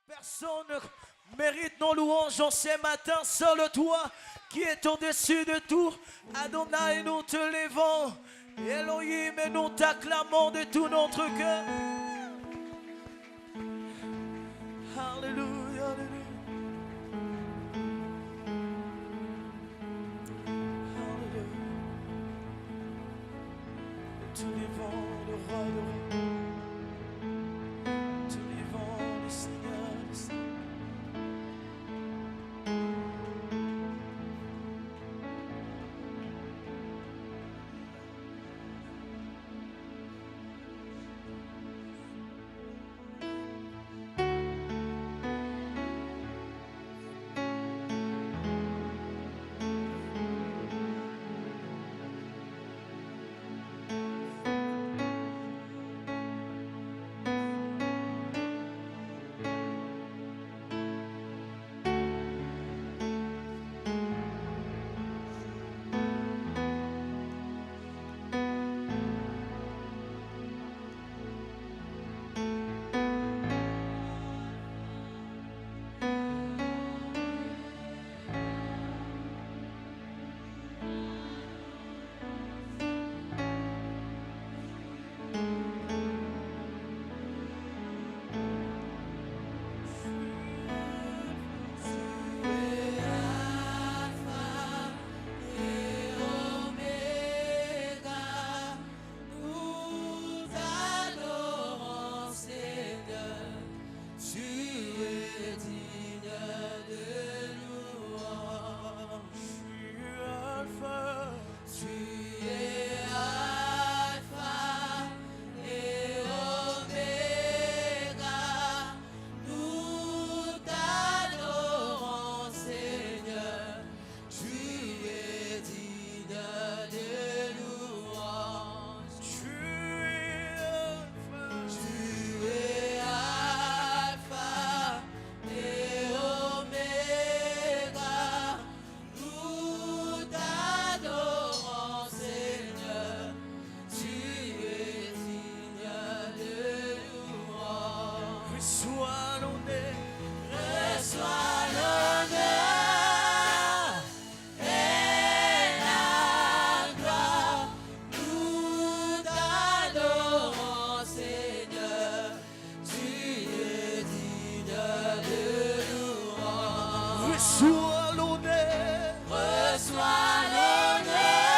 Personne ne mérite nos louanges en ces matins, seul toi qui est au-dessus de tout. Adonai, nous te levons. Elohim, et nous t'acclamons de tout notre cœur. Alléluia, alléluia. Alléluia. Nous te levons, le roi de rois. Nous te levons, le Seigneur des Seigneurs. Reçois l'honneur, Reçois l'honneur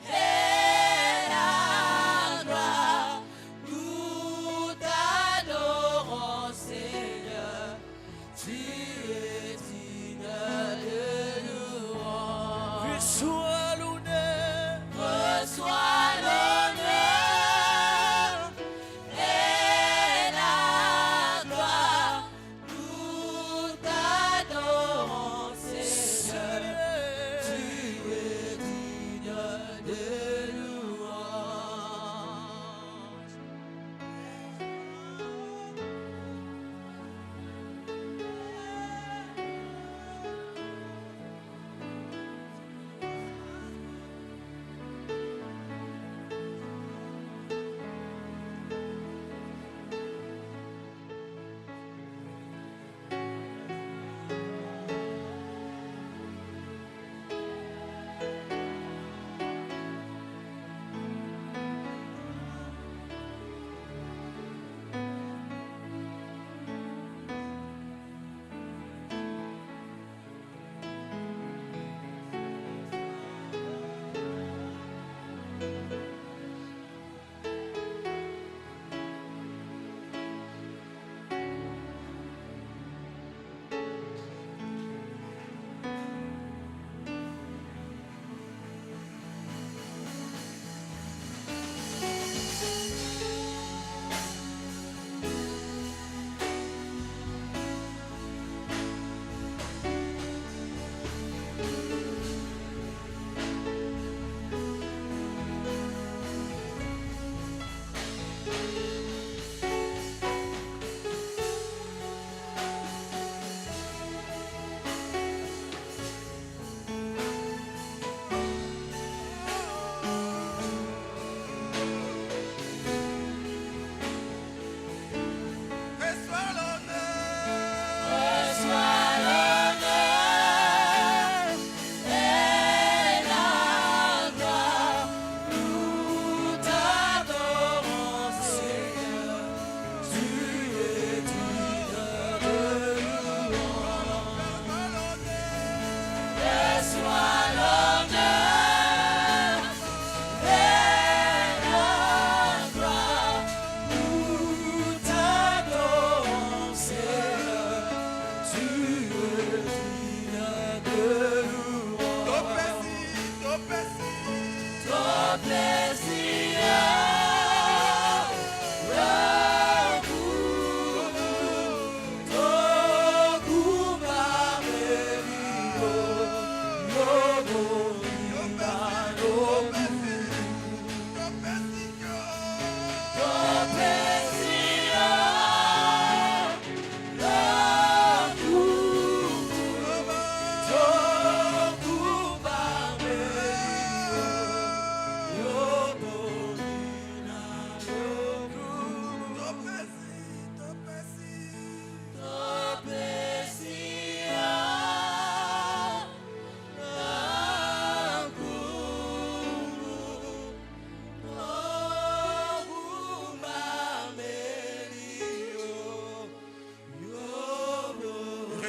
et la gloire. Nous t'adorons, Seigneur. Tu es digne de louange. reçois l'honneur, Reçois l'honneur et la gloire. Nous t'adorons.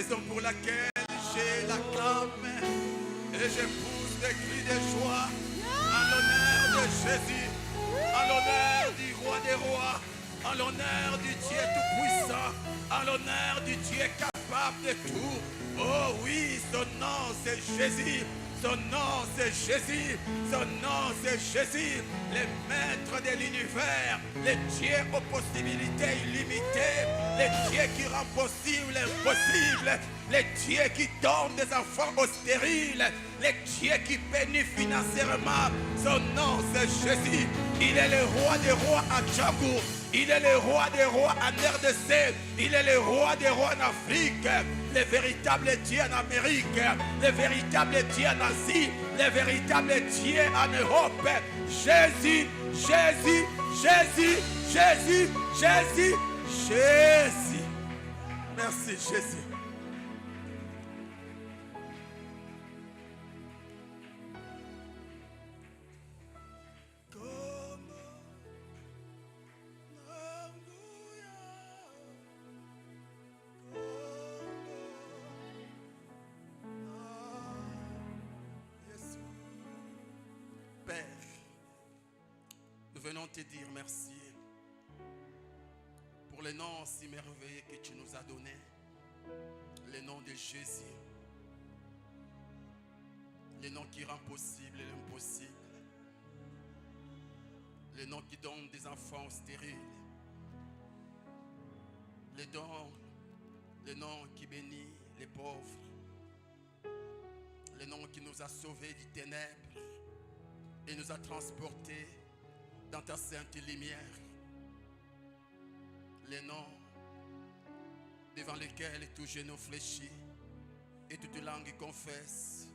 Raison pour laquelle j'ai l'acclame et je pousse des cris de joie en l'honneur de Jésus, en l'honneur du roi des rois, en l'honneur du Dieu tout-puissant, en l'honneur du Dieu capable de tout. Oh oui, son nom c'est Jésus. Son nom c'est Jésus, son nom c'est Jésus, le maître de l'univers, le Dieu aux possibilités illimitées, le Dieu qui rend possible l'impossible, le Dieu qui donne des enfants aux stériles, le Dieu qui bénit financièrement. Son nom c'est Jésus, il est le roi des rois à Tchagou, il est le roi des rois en RDC, il est le roi des rois en Afrique, le véritable Dieu en Amérique, le véritable Dieu en Asie, le véritable Dieu en Europe. Jésus, Jésus, Jésus, Jésus, Jésus, Jésus. Merci Jésus. Nous venons te dire merci pour le nom si merveilleux que tu nous as donné, le nom de Jésus, le nom qui rend possible l'impossible, le nom qui donne des enfants stériles, le nom qui bénit les pauvres, le nom qui nous a sauvés du ténèbre et nous a transportés dans ta sainte lumière, les noms devant lesquels tout genou fléchit et toute langue confesse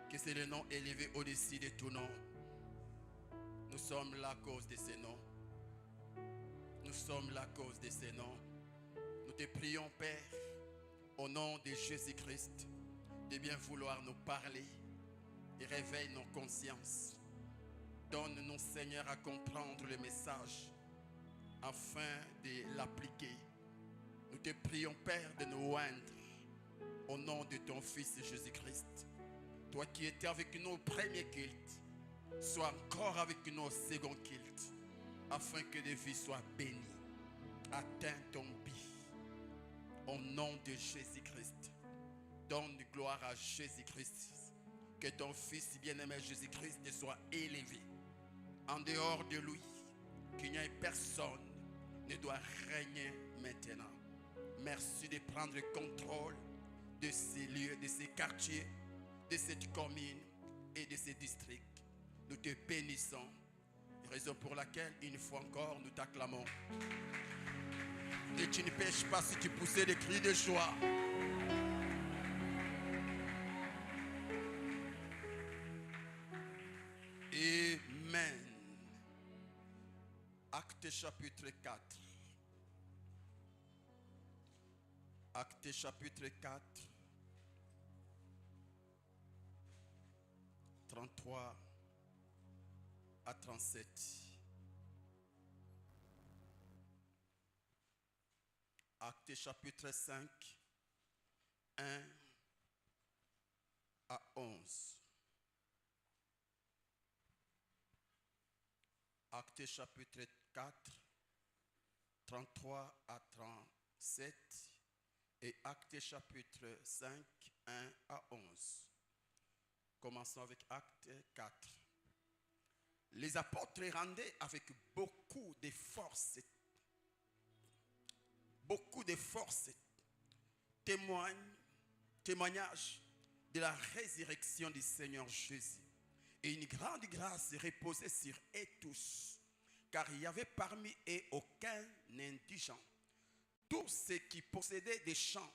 que c'est le nom élevé au-dessus de tout nom. Nous sommes la cause de ces noms. Nous sommes la cause de ces noms. Nous te prions, Père, au nom de Jésus-Christ, de bien vouloir nous parler et réveille nos consciences. Donne-nous, Seigneur, à comprendre le message afin de l'appliquer. Nous te prions, Père, de nous oindre au nom de ton Fils Jésus-Christ. Toi qui étais avec nous au premier culte, sois encore avec nous au second culte, afin que des vies soient bénies. Atteins ton but au nom de Jésus-Christ. Donne gloire à Jésus-Christ. Que ton Fils bien-aimé Jésus-Christ soit élevé. En dehors de lui, qu'il n'y ait personne ne doit régner maintenant. Merci de prendre le contrôle de ces lieux, de ces quartiers, de cette commune et de ces districts. Nous te bénissons, raison pour laquelle une fois encore nous t'acclamons. Et tu ne pêches pas si tu poussais des cris de joie. Amen. Actes chapitre 4. Actes chapitre 4. 33 à 37. Actes chapitre 5. 1 à 11. Actes chapitre 4, 33 à 37 et Actes chapitre 5, 1 à 11. Commençons avec Actes 4. Les apôtres rendaient avec beaucoup de force témoignage de la résurrection du Seigneur Jésus. Et une grande grâce reposait sur eux tous, car il n'y avait parmi eux aucun indigent. Tous ceux qui possédaient des champs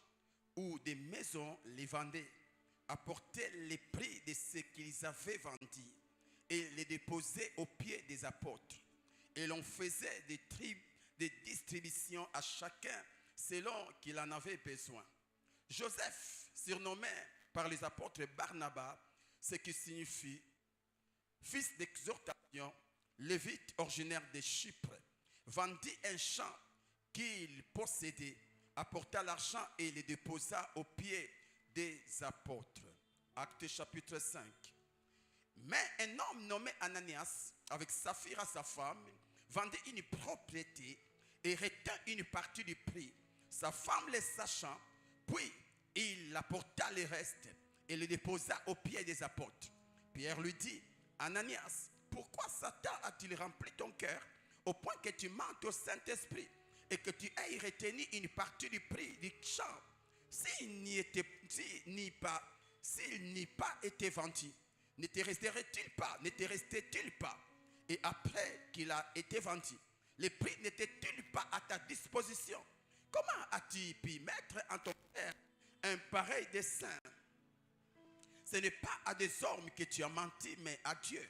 ou des maisons les vendaient, apportaient les prix de ce qu'ils avaient vendu et les déposaient aux pieds des apôtres. Et l'on faisait des distributions à chacun selon qu'il en avait besoin. Joseph, surnommé par les apôtres Barnabas, ce qui signifie fils d'exhortation, lévite originaire de Chypre, vendit un champ qu'il possédait apporta l'argent et le déposa aux pieds des apôtres. Actes chapitre 5. Mais un homme nommé Ananias, avec Saphira sa femme, vendait une propriété et retint une partie du prix. Sa femme le sachant, puis il apporta le reste et le déposa aux pieds des apôtres. Pierre lui dit, Ananias, pourquoi Satan a-t-il rempli ton cœur au point que tu mentes au Saint-Esprit et que tu aies retenu une partie du prix du champ? S'il n'y pas été vendu, ne te restait-il pas? Et après qu'il a été vendu, le prix n'était-il pas à ta disposition? Comment as-tu pu mettre en ton cœur un pareil dessein? Ce n'est pas à des hommes que tu as menti, mais à Dieu.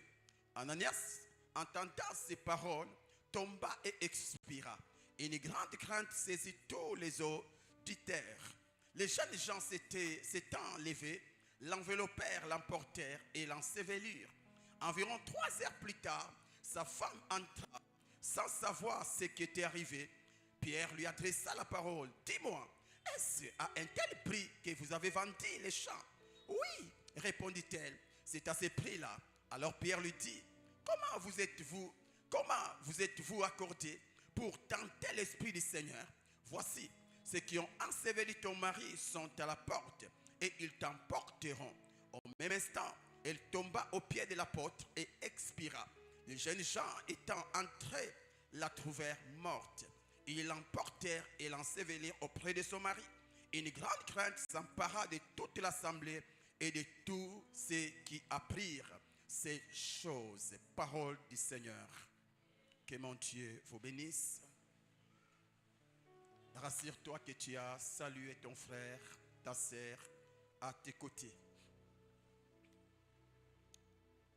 Ananias, entendant ces paroles, tomba et expira. Une grande crainte saisit tous les auditeurs. Les jeunes gens s'étant levés, l'enveloppèrent, l'emportèrent et l'ensevelirent. Environ 3 heures plus tard, sa femme entra, sans savoir ce qui était arrivé. Pierre lui adressa la parole. Dis-moi, est-ce à un tel prix que vous avez vendu les champs? Oui, répondit-elle, c'est à ce prix-là. Alors Pierre lui dit, comment vous êtes-vous accordé pour tenter l'Esprit du Seigneur? Voici, ceux qui ont enseveli ton mari sont à la porte et ils t'emporteront. Au même instant, elle tomba aux pieds de l'apôtre et expira. Les jeunes gens étant entrés la trouvèrent morte. Ils l'emportèrent et l'ensevelirent auprès de son mari. Une grande crainte s'empara de toute l'assemblée et de tous ceux qui apprirent ces choses. Parole du Seigneur. Que mon Dieu vous bénisse. Rassure-toi que tu as salué ton frère, ta sœur à tes côtés.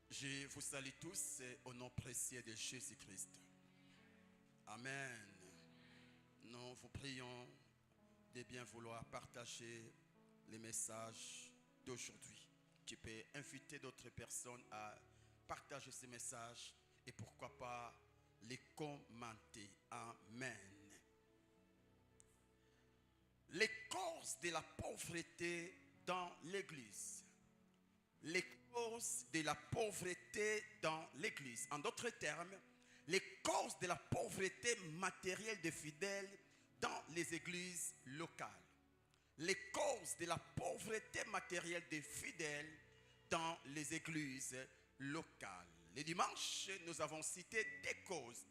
Je vous salue tous au nom précieux de Jésus-Christ. Amen. Nous vous prions de bien vouloir partager les messages d'aujourd'hui. Tu peux inviter d'autres personnes à partager ces messages et pourquoi pas les commenter. Amen. Les causes de la pauvreté dans l'Église. Les causes de la pauvreté dans l'Église. En d'autres termes, les causes de la pauvreté matérielle des fidèles dans les églises locales. Les causes de la pauvreté matérielle des fidèles dans les églises locales. Le dimanche, nous avons cité des causes.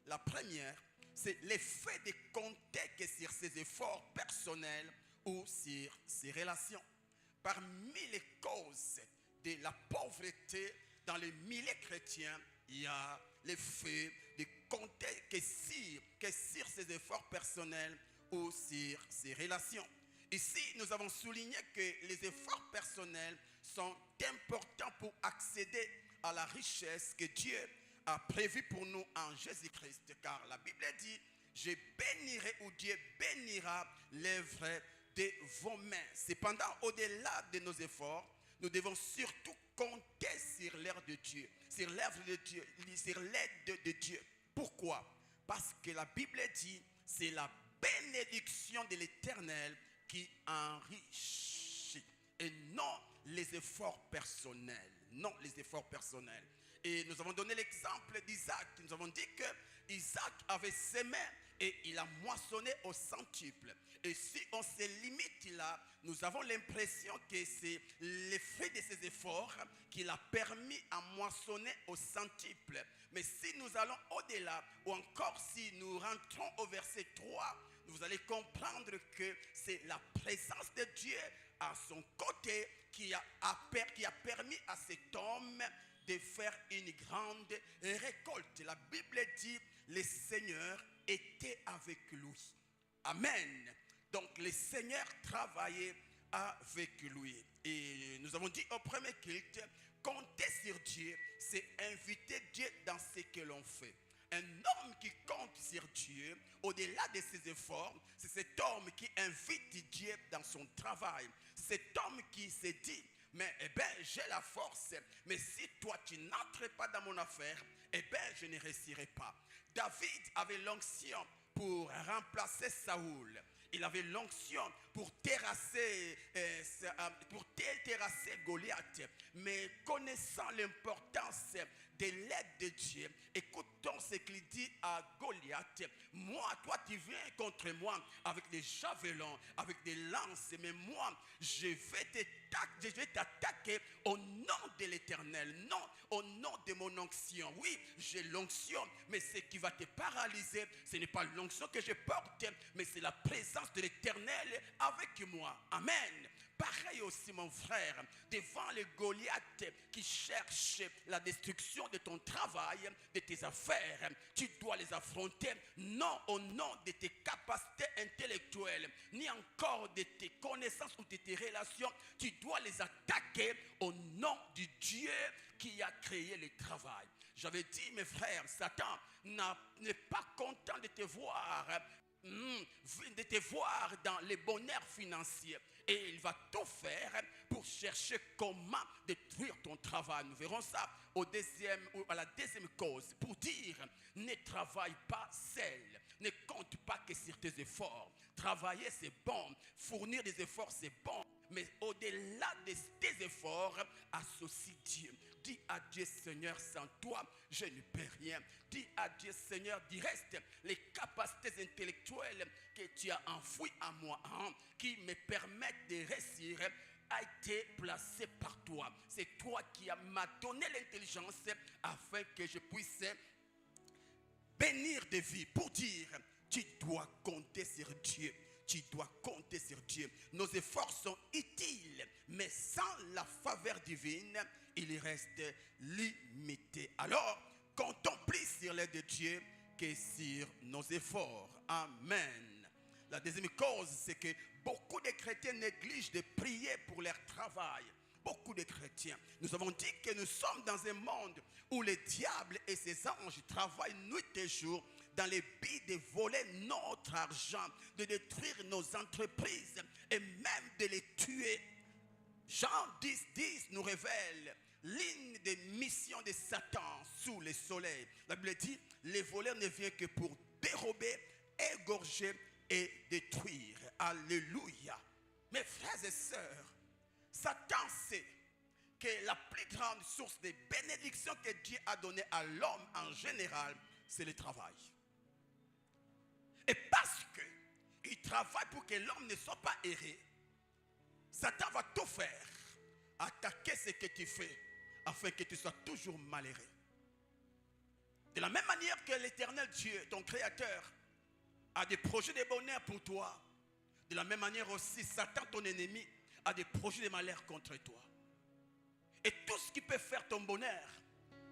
La première, c'est l'effet de compter que sur ses efforts personnels ou sur ses relations. Parmi les causes de la pauvreté dans les milieux chrétiens, il y a l'effet de compter que sur ses efforts personnels ou sur ses relations. Ici, nous avons souligné que les efforts personnels sont importants pour accéder à la richesse que Dieu a prévue pour nous en Jésus-Christ. Car la Bible dit, je bénirai ou Dieu bénira l'œuvre de vos mains. Cependant, au-delà de nos efforts, nous devons surtout compter sur l'œuvre de Dieu, sur l'œuvre de Dieu, sur l'aide de Dieu. Pourquoi? Parce que la Bible dit, c'est la bénédiction de l'Éternel qui enrichit et non les efforts personnels. Non les efforts personnels. Et nous avons donné l'exemple d'Isaac. Nous avons dit que Isaac avait semé et il a moissonné au centuple. Et si on se limite là, nous avons l'impression que c'est l'effet de ses efforts qui l'a permis à moissonner au centuple. Mais si nous allons au-delà, ou encore si nous rentrons au verset 3, vous allez comprendre que c'est la présence de Dieu à son côté qui a permis à cet homme de faire une grande récolte. La Bible dit, le Seigneur était avec lui. Amen. Donc le Seigneur travaillait avec lui. Et nous avons dit au premier culte, compter sur Dieu, c'est inviter Dieu dans ce que l'on fait. Un homme qui compte sur Dieu, au-delà de ses efforts, c'est cet homme qui invite Dieu dans son travail. Cet homme qui se dit, mais j'ai la force, mais si toi tu n'entres pas dans mon affaire, je ne réussirai pas. David avait l'onction pour remplacer Saoul. Il avait l'onction pour terrasser Goliath. Mais connaissant l'importance de l'aide de Dieu, écoutons ce qu'il dit à Goliath. Moi, toi, tu viens contre moi avec des javelins, avec des lances. Mais moi, je vais t'attaquer au nom de l'Éternel. Non, au nom de mon onction. Oui, j'ai l'onction, mais ce qui va te paralyser, ce n'est pas l'onction que je porte, mais c'est la présence de l'Éternel avec moi. Amen. Pareil aussi, mon frère, devant les Goliaths qui cherchent la destruction de ton travail, de tes affaires, tu dois les affronter, non au nom de tes capacités intellectuelles, ni encore de tes connaissances ou de tes relations. Tu dois les attaquer au nom du Dieu qui a créé le travail. J'avais dit, mes frères, Satan n'est pas content de te voir dans les bonheurs financiers. Et il va tout faire pour chercher comment détruire ton travail. Nous verrons ça à la deuxième cause. Pour dire, ne travaille pas seul. Ne compte pas que sur tes efforts. Travailler, c'est bon. Fournir des efforts, c'est bon. Mais au-delà de tes efforts, associe Dieu. Dis à Dieu, Seigneur, sans toi, je ne peux rien. Dis à Dieu, Seigneur, du reste, les capacités intellectuelles que tu as enfouies à moi, qui me permettent de réussir, a été placé par toi. C'est toi qui m'as donné l'intelligence afin que je puisse bénir des vies. Pour dire, tu dois compter sur Dieu. Tu dois compter sur Dieu. Nos efforts sont utiles, mais sans la faveur divine, il reste limité. Alors, comptons plus sur l'aide de Dieu que sur nos efforts. Amen. La deuxième cause, c'est que beaucoup de chrétiens négligent de prier pour leur travail. Beaucoup de chrétiens. Nous avons dit que nous sommes dans un monde où le diable et ses anges travaillent nuit et jour dans le but de voler notre argent, de détruire nos entreprises et même de les tuer. Jean 10:10 nous révèle l'une des missions de Satan sous le soleil. La Bible dit, les voleurs ne viennent que pour dérober, égorger et détruire. Alléluia. Mes frères et sœurs, Satan sait que la plus grande source de bénédiction que Dieu a donnée à l'homme en général, c'est le travail. Et parce qu'il travaille pour que l'homme ne soit pas erré, Satan va tout faire, attaquer ce que tu fais, afin que tu sois toujours malheureux. De la même manière que l'Éternel Dieu, ton Créateur, a des projets de bonheur pour toi, de la même manière aussi, Satan, ton ennemi, a des projets de malheur contre toi. Et tout ce qui peut faire ton bonheur,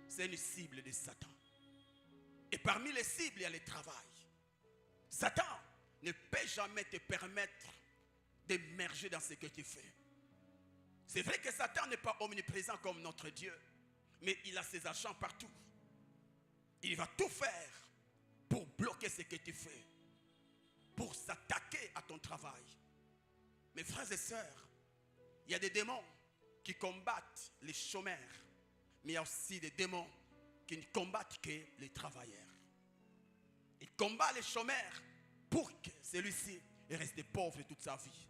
c'est une cible de Satan. Et parmi les cibles, il y a le travail. Satan ne peut jamais te permettre d'émerger dans ce que tu fais. C'est vrai que Satan n'est pas omniprésent comme notre Dieu, mais il a ses agents partout. Il va tout faire pour bloquer ce que tu fais, pour s'attaquer à ton travail. Mes frères et sœurs, il y a des démons qui combattent les chômeurs, mais il y a aussi des démons qui ne combattent que les travailleurs. Il combat les chômeurs pour que celui-ci reste pauvre toute sa vie.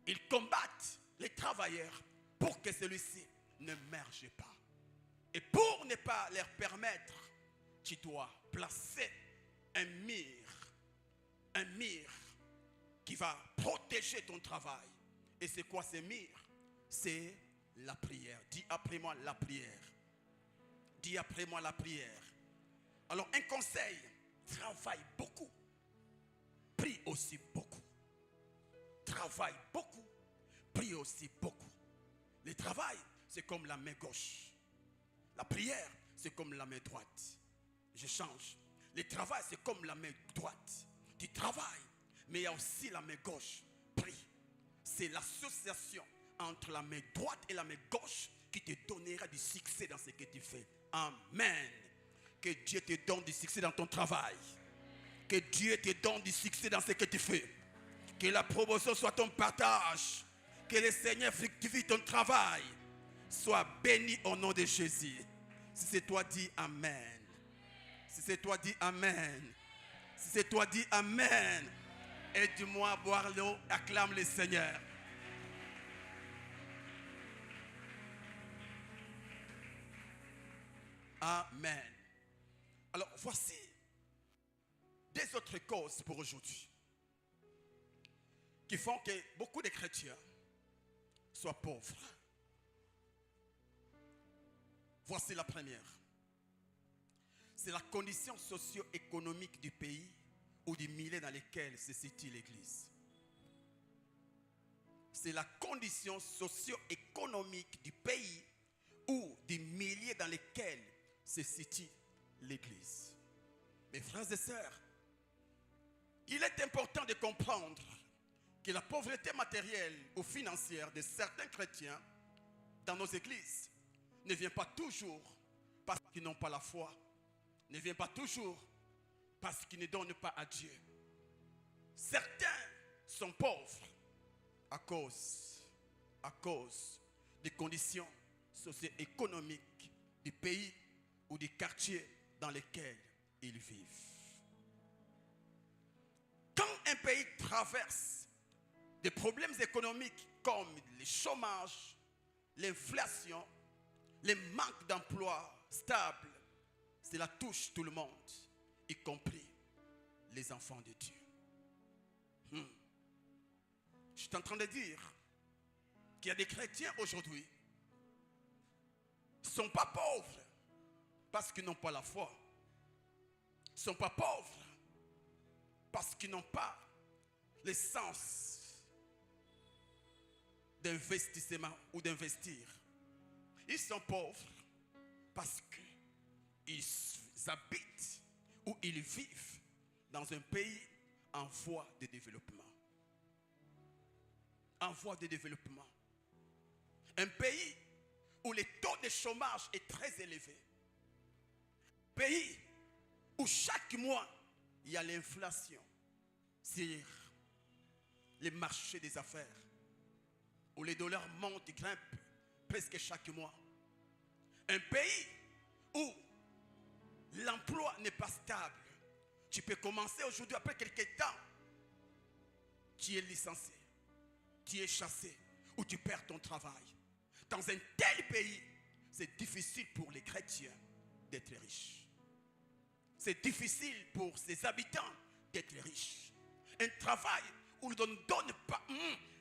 Ils combattent les travailleurs pour que celui-ci ne merge pas. Et pour ne pas leur permettre, tu dois placer un mur qui va protéger ton travail. Et c'est quoi ce mur? C'est la prière. Dis après moi la prière. Dis après moi la prière. Alors un conseil, travaille beaucoup. Prie aussi beaucoup. Travaille beaucoup. Prie aussi beaucoup. Le travail, c'est comme la main gauche. La prière, c'est comme la main droite. Je change. Le travail, c'est comme la main droite. Tu travailles, mais il y a aussi la main gauche. Prie. C'est l'association entre la main droite et la main gauche qui te donnera du succès dans ce que tu fais. Amen. Que Dieu te donne du succès dans ton travail. Que Dieu te donne du succès dans ce que tu fais. Que la promotion soit ton partage. Que le Seigneur fructifie ton travail. Sois béni au nom de Jésus. Si c'est toi, dis Amen. Si c'est toi, dis Amen. Si c'est toi, dis Amen. Aide-moi à boire l'eau, acclame le Seigneur. Amen. Alors, voici des autres causes pour aujourd'hui qui font que beaucoup de chrétiens soient pauvres. Voici la première. C'est la condition socio-économique du pays ou du milieu dans lequel se situe l'Église. C'est la condition socio-économique du pays ou du milieu dans lequel se situe l'Église. Mes frères et sœurs, il est important de comprendre que la pauvreté matérielle ou financière de certains chrétiens dans nos églises ne vient pas toujours parce qu'ils n'ont pas la foi, ne vient pas toujours parce qu'ils ne donnent pas à Dieu. Certains sont pauvres à cause des conditions socio-économiques du pays ou du quartier dans lesquels ils vivent. Quand un pays traverse des problèmes économiques comme le chômage, l'inflation, le manque d'emploi stable, cela touche tout le monde, y compris les enfants de Dieu. Je suis en train de dire qu'il y a des chrétiens aujourd'hui qui ne sont pas pauvres parce qu'ils n'ont pas la foi. Ils ne sont pas pauvres parce qu'ils n'ont pas le sens d'investissement ou d'investir. Ils sont pauvres parce qu'ils habitent ou ils vivent dans un pays en voie de développement. En voie de développement. Un pays où le taux de chômage est très élevé. Un pays où chaque mois, il y a l'inflation sur les marchés des affaires. Où les dollars montent et grimpent presque chaque mois. Un pays où l'emploi n'est pas stable. Tu peux commencer aujourd'hui, après quelques temps, tu es licencié, tu es chassé ou tu perds ton travail. Dans un tel pays, c'est difficile pour les chrétiens d'être riches. C'est difficile pour ses habitants d'être riches. Un travail où l'on ne donne pas,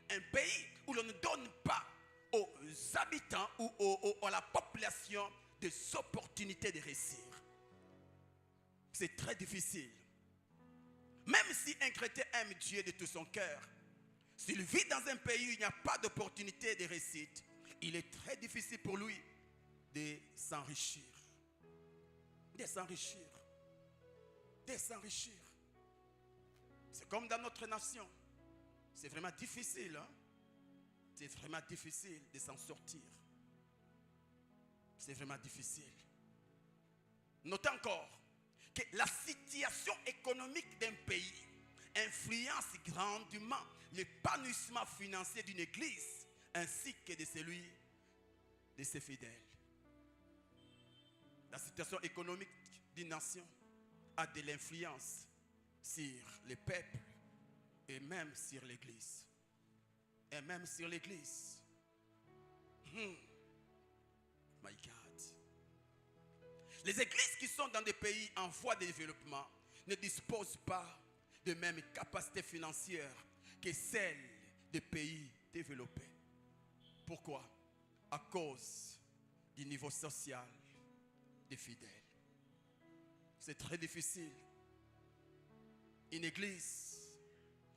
un pays où l'on ne donne pas aux habitants ou à la population des opportunités de réussir. C'est très difficile. Même si un chrétien aime Dieu de tout son cœur, s'il vit dans un pays où il n'y a pas d'opportunité de réussite, il est très difficile pour lui de s'enrichir. De s'enrichir. De s'enrichir. C'est comme dans notre nation. C'est vraiment difficile. C'est vraiment difficile de s'en sortir. C'est vraiment difficile. Notez encore que la situation économique d'un pays influence grandement l'épanouissement financier d'une église ainsi que de celui de ses fidèles. La situation économique d'une nation a de l'influence sur les peuples et même sur l'église. Et même sur l'église. My God. Les églises qui sont dans des pays en voie de développement ne disposent pas de même capacité financière que celles des pays développés. Pourquoi? À cause du niveau social des fidèles. C'est très difficile. Une église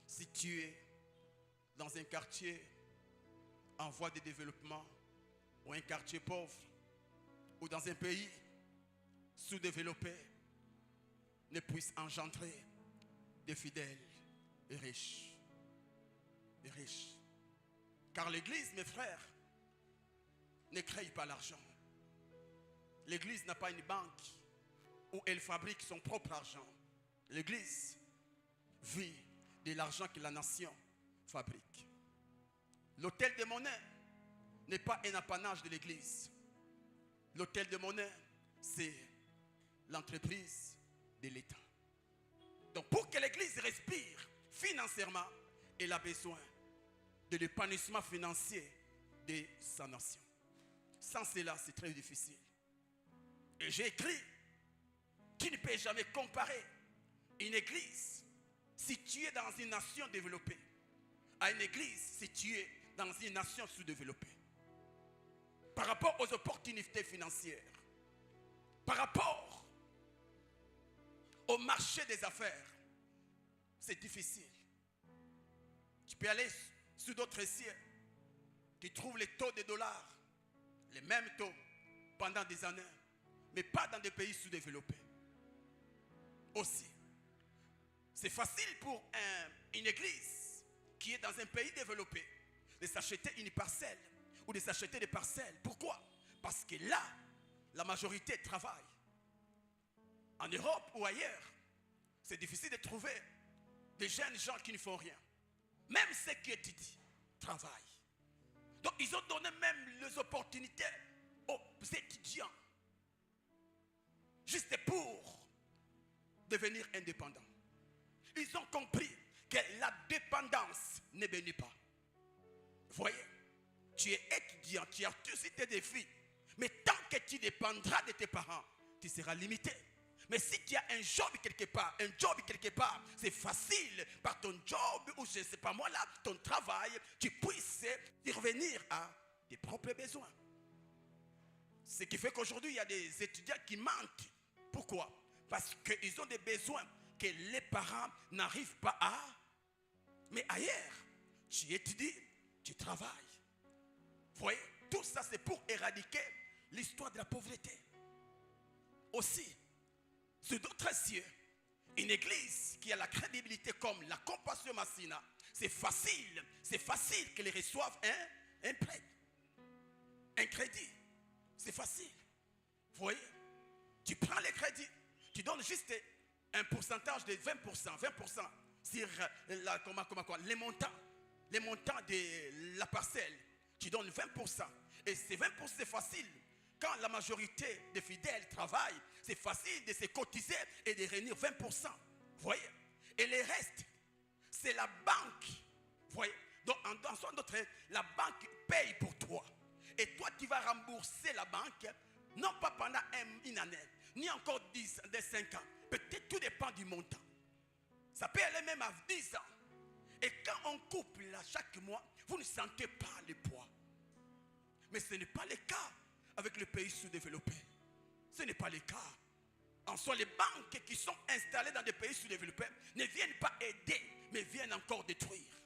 située dans un quartier en voie de développement ou un quartier pauvre ou dans un pays sous-développé ne puisse engendrer des fidèles et riches. Et riches. Car l'église, mes frères, ne crée pas l'argent. L'église n'a pas une banque où elle fabrique son propre argent. L'église vit de l'argent que la nation fabrique. L'hôtel de monnaie n'est pas un apanage de l'église. L'hôtel de monnaie, c'est l'entreprise de l'État. Donc pour que l'église respire financièrement, elle a besoin de l'épanouissement financier de sa nation. Sans cela, c'est très difficile. Et j'ai écrit, tu ne peux jamais comparer une église située dans une nation développée à une église située dans une nation sous-développée. Par rapport aux opportunités financières, par rapport au marché des affaires, c'est difficile. Tu peux aller sur d'autres sites, tu trouves les taux de dollars, les mêmes taux pendant des années, mais pas dans des pays sous-développés. Aussi, c'est facile pour une église qui est dans un pays développé de s'acheter une parcelle ou de s'acheter des parcelles. Pourquoi? Parce que là, la majorité travaille. En Europe ou ailleurs, c'est difficile de trouver des jeunes gens qui ne font rien. Même ceux qui étudient travaillent. Donc ils ont donné même les opportunités aux étudiants juste pour devenir indépendants. Ils ont compris que la dépendance ne bénit pas. Vous voyez, tu es étudiant, tu as tous tes défis, mais tant que tu dépendras de tes parents, tu seras limité. Mais si tu as un job quelque part, c'est facile par ton job ou je ne sais pas moi là, ton travail, tu puisses revenir à tes propres besoins. Ce qui fait qu'aujourd'hui, il y a des étudiants qui mentent. Pourquoi? Parce qu'ils ont des besoins que les parents n'arrivent pas à. Mais ailleurs, tu étudies, tu travailles. Vous voyez, tout ça c'est pour éradiquer l'histoire de la pauvreté. Aussi, sur d'autres cieux, une église qui a la crédibilité comme la Compassion Massina, c'est facile qu'elle reçoive un prêt, un crédit. C'est facile. Vous voyez, tu prends les crédits, tu donnes juste un pourcentage de 20% sur les montants de la parcelle. Tu donnes 20%. Et ces 20%, c'est facile. Quand la majorité des fidèles travaillent, c'est facile de se cotiser et de réunir 20%. Vous voyez? Et le reste, c'est la banque. Vous voyez? Donc, en son d'autres, la banque paye pour toi. Et toi, tu vas rembourser la banque, non pas pendant une année, ni encore 5 ans. Peut-être tout dépend du montant. Ça peut aller même à 10 ans. Et quand on coupe là chaque mois, vous ne sentez pas le poids. Mais ce n'est pas le cas avec les pays sous-développés. Ce n'est pas le cas. En soi, les banques qui sont installées dans des pays sous-développés ne viennent pas aider, mais viennent encore détruire.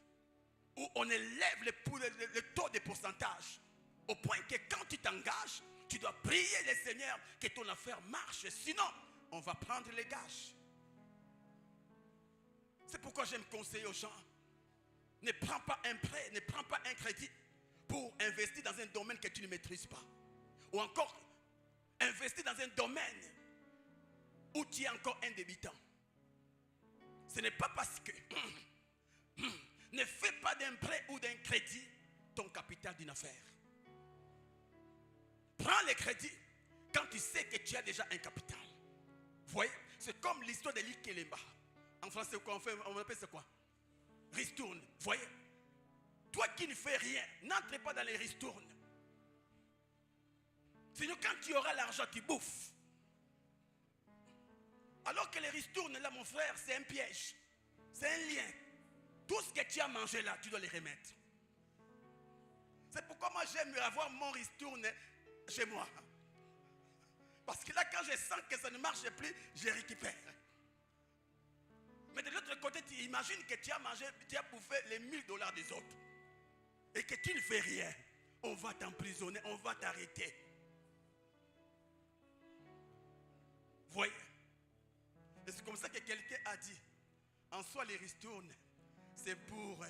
Où on élève le taux de pourcentage. Au point que quand tu t'engages, tu dois prier le Seigneur que ton affaire marche. Sinon, on va prendre les gages. C'est pourquoi j'aime conseiller aux gens. Ne prends pas un prêt, ne prends pas un crédit pour investir dans un domaine que tu ne maîtrises pas. Ou encore, investir dans un domaine où tu es encore un débutant. Ce n'est pas parce que ne fais pas d'un prêt ou d'un crédit ton capital d'une affaire. Prends le crédit quand tu sais que tu as déjà un capital. Vous voyez, c'est comme l'histoire de l'Ikelemba. En français, on appelle ça quoi? Ristourne. Vous voyez, toi qui ne fais rien, n'entre pas dans les ristournes. Sinon, quand tu auras l'argent, tu bouffes. Alors que les ristournes, là, mon frère, c'est un piège. C'est un lien. Tout ce que tu as mangé là, tu dois les remettre. C'est pourquoi moi, j'aime avoir mon ristourne chez moi. Parce que là, quand je sens que ça ne marche plus, je récupère. Mais de l'autre côté, tu imagines que tu as mangé, tu as bouffé les $1000 des autres. Et que tu ne fais rien. On va t'emprisonner, on va t'arrêter. Vous voyez? Et c'est comme ça que quelqu'un a dit. En soi, les ristournes, c'est pour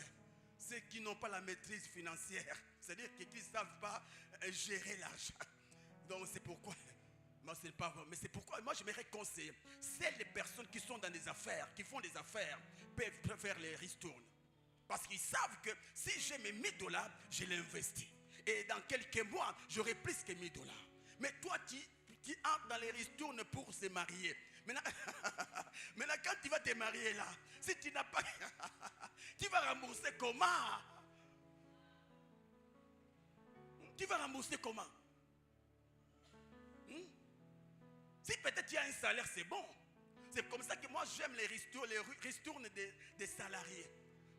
ceux qui n'ont pas la maîtrise financière. C'est-à-dire qu'ils ne savent pas gérer l'argent. Donc c'est pourquoi... Moi, c'est pas vrai. Mais c'est pourquoi moi, je m'aimerais conseiller. C'est les personnes qui sont dans des affaires, qui font des affaires, peuvent faire les ristournes. Parce qu'ils savent que si j'ai mes $1000, je les investis. Et dans quelques mois, j'aurai plus que $1000. Mais toi, tu entres dans les ristournes pour se marier. Maintenant, maintenant, quand tu vas te marier là, si tu n'as pas, tu vas rembourser comment? Tu vas rembourser comment? Si peut-être tu as un salaire, c'est bon. C'est comme ça que moi j'aime les ristournes des salariés.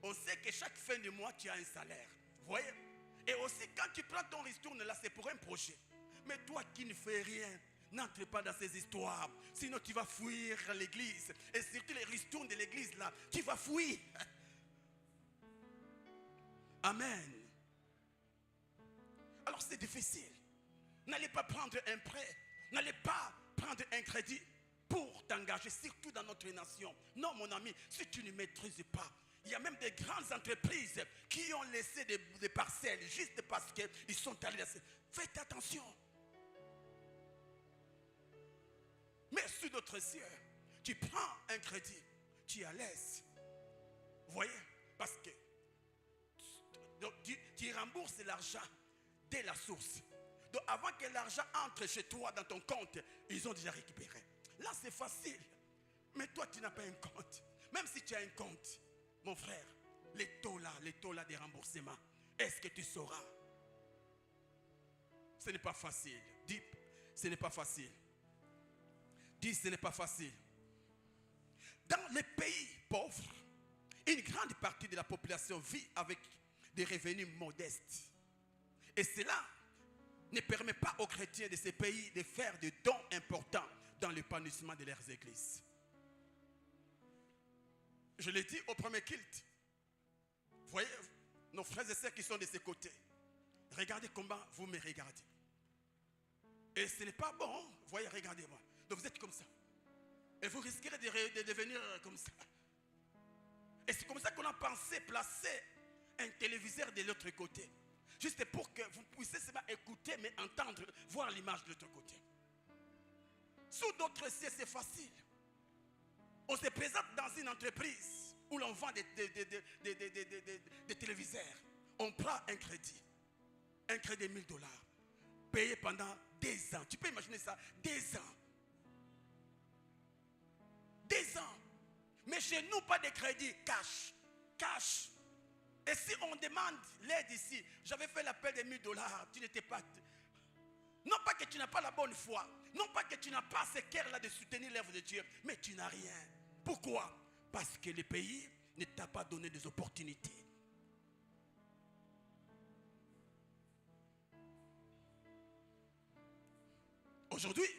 On sait que chaque fin de mois, tu as un salaire. Vous voyez? Et aussi, quand tu prends ton ristourne là, c'est pour un projet. Mais toi qui ne fais rien, n'entre pas dans ces histoires. Sinon, tu vas fuir l'église. Et surtout les ristournes de l'église là, tu vas fuir. Amen. Alors c'est difficile. N'allez pas prendre un prêt. N'allez pas prendre un crédit pour t'engager, surtout dans notre nation. Non, mon ami, si tu ne maîtrises pas, il y a même des grandes entreprises qui ont laissé des parcelles juste parce qu'ils sont allés laisser. Faites attention. Mais sur d'autres cieux, tu prends un crédit, tu la laisses. Vous voyez? Parce que tu rembourses l'argent dès la source. Donc avant que l'argent entre chez toi dans ton compte, ils ont déjà récupéré. Là c'est facile. Mais toi tu n'as pas un compte. Même si tu as un compte, mon frère, les taux là des remboursements, est-ce que tu sauras? Ce n'est pas facile. Dis, ce n'est pas facile. Dis, ce n'est pas facile. Dans les pays pauvres, une grande partie de la population vit avec des revenus modestes. Et cela ne permet pas aux chrétiens de ces pays de faire des dons importants dans l'épanouissement de leurs églises. Je l'ai dit au premier culte. Vous voyez, nos frères et sœurs qui sont de ces côtés. Regardez comment vous me regardez. Et ce n'est pas bon. Vous voyez, regardez-moi. Donc vous êtes comme ça. Et vous risquerez de devenir comme ça. Et c'est comme ça qu'on a pensé placer un téléviseur de l'autre côté. Juste pour que vous puissiez seulement écouter, mais entendre, voir l'image de l'autre côté. Sous d'autres cieux, c'est facile. On se présente dans une entreprise où l'on vend des téléviseurs. On prend un crédit. Un crédit de $1000. Payé pendant 2 ans. Tu peux imaginer ça? 2 ans. 2 ans. Mais chez nous, pas de crédit. Cash. Cash. Et si on demande l'aide ici, j'avais fait l'appel de $1000, tu n'étais pas... Non pas que tu n'as pas la bonne foi, non pas que tu n'as pas ce cœur-là de soutenir l'œuvre de Dieu, mais tu n'as rien. Pourquoi? Parce que le pays ne t'a pas donné des opportunités. Aujourd'hui,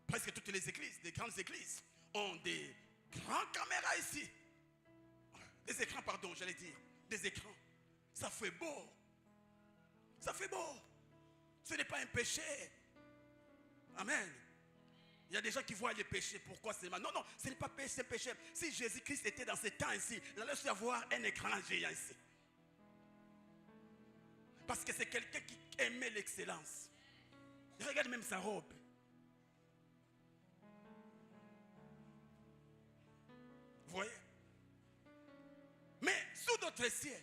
presque toutes les églises, des grandes églises, ont des grandes caméras ici. Des écrans, pardon, j'allais dire. Des écrans. Ça fait beau. Ça fait beau. Ce n'est pas un péché. Amen. Il y a des gens qui voient les péchés. Pourquoi c'est mal? Non, non, ce n'est pas péché, c'est péché. Si Jésus-Christ était dans ce temps ici, il allait y avoir un écran géant ici. Parce que c'est quelqu'un qui aimait l'excellence. Regarde même sa robe. Vous voyez? Mais sous d'autres cieux,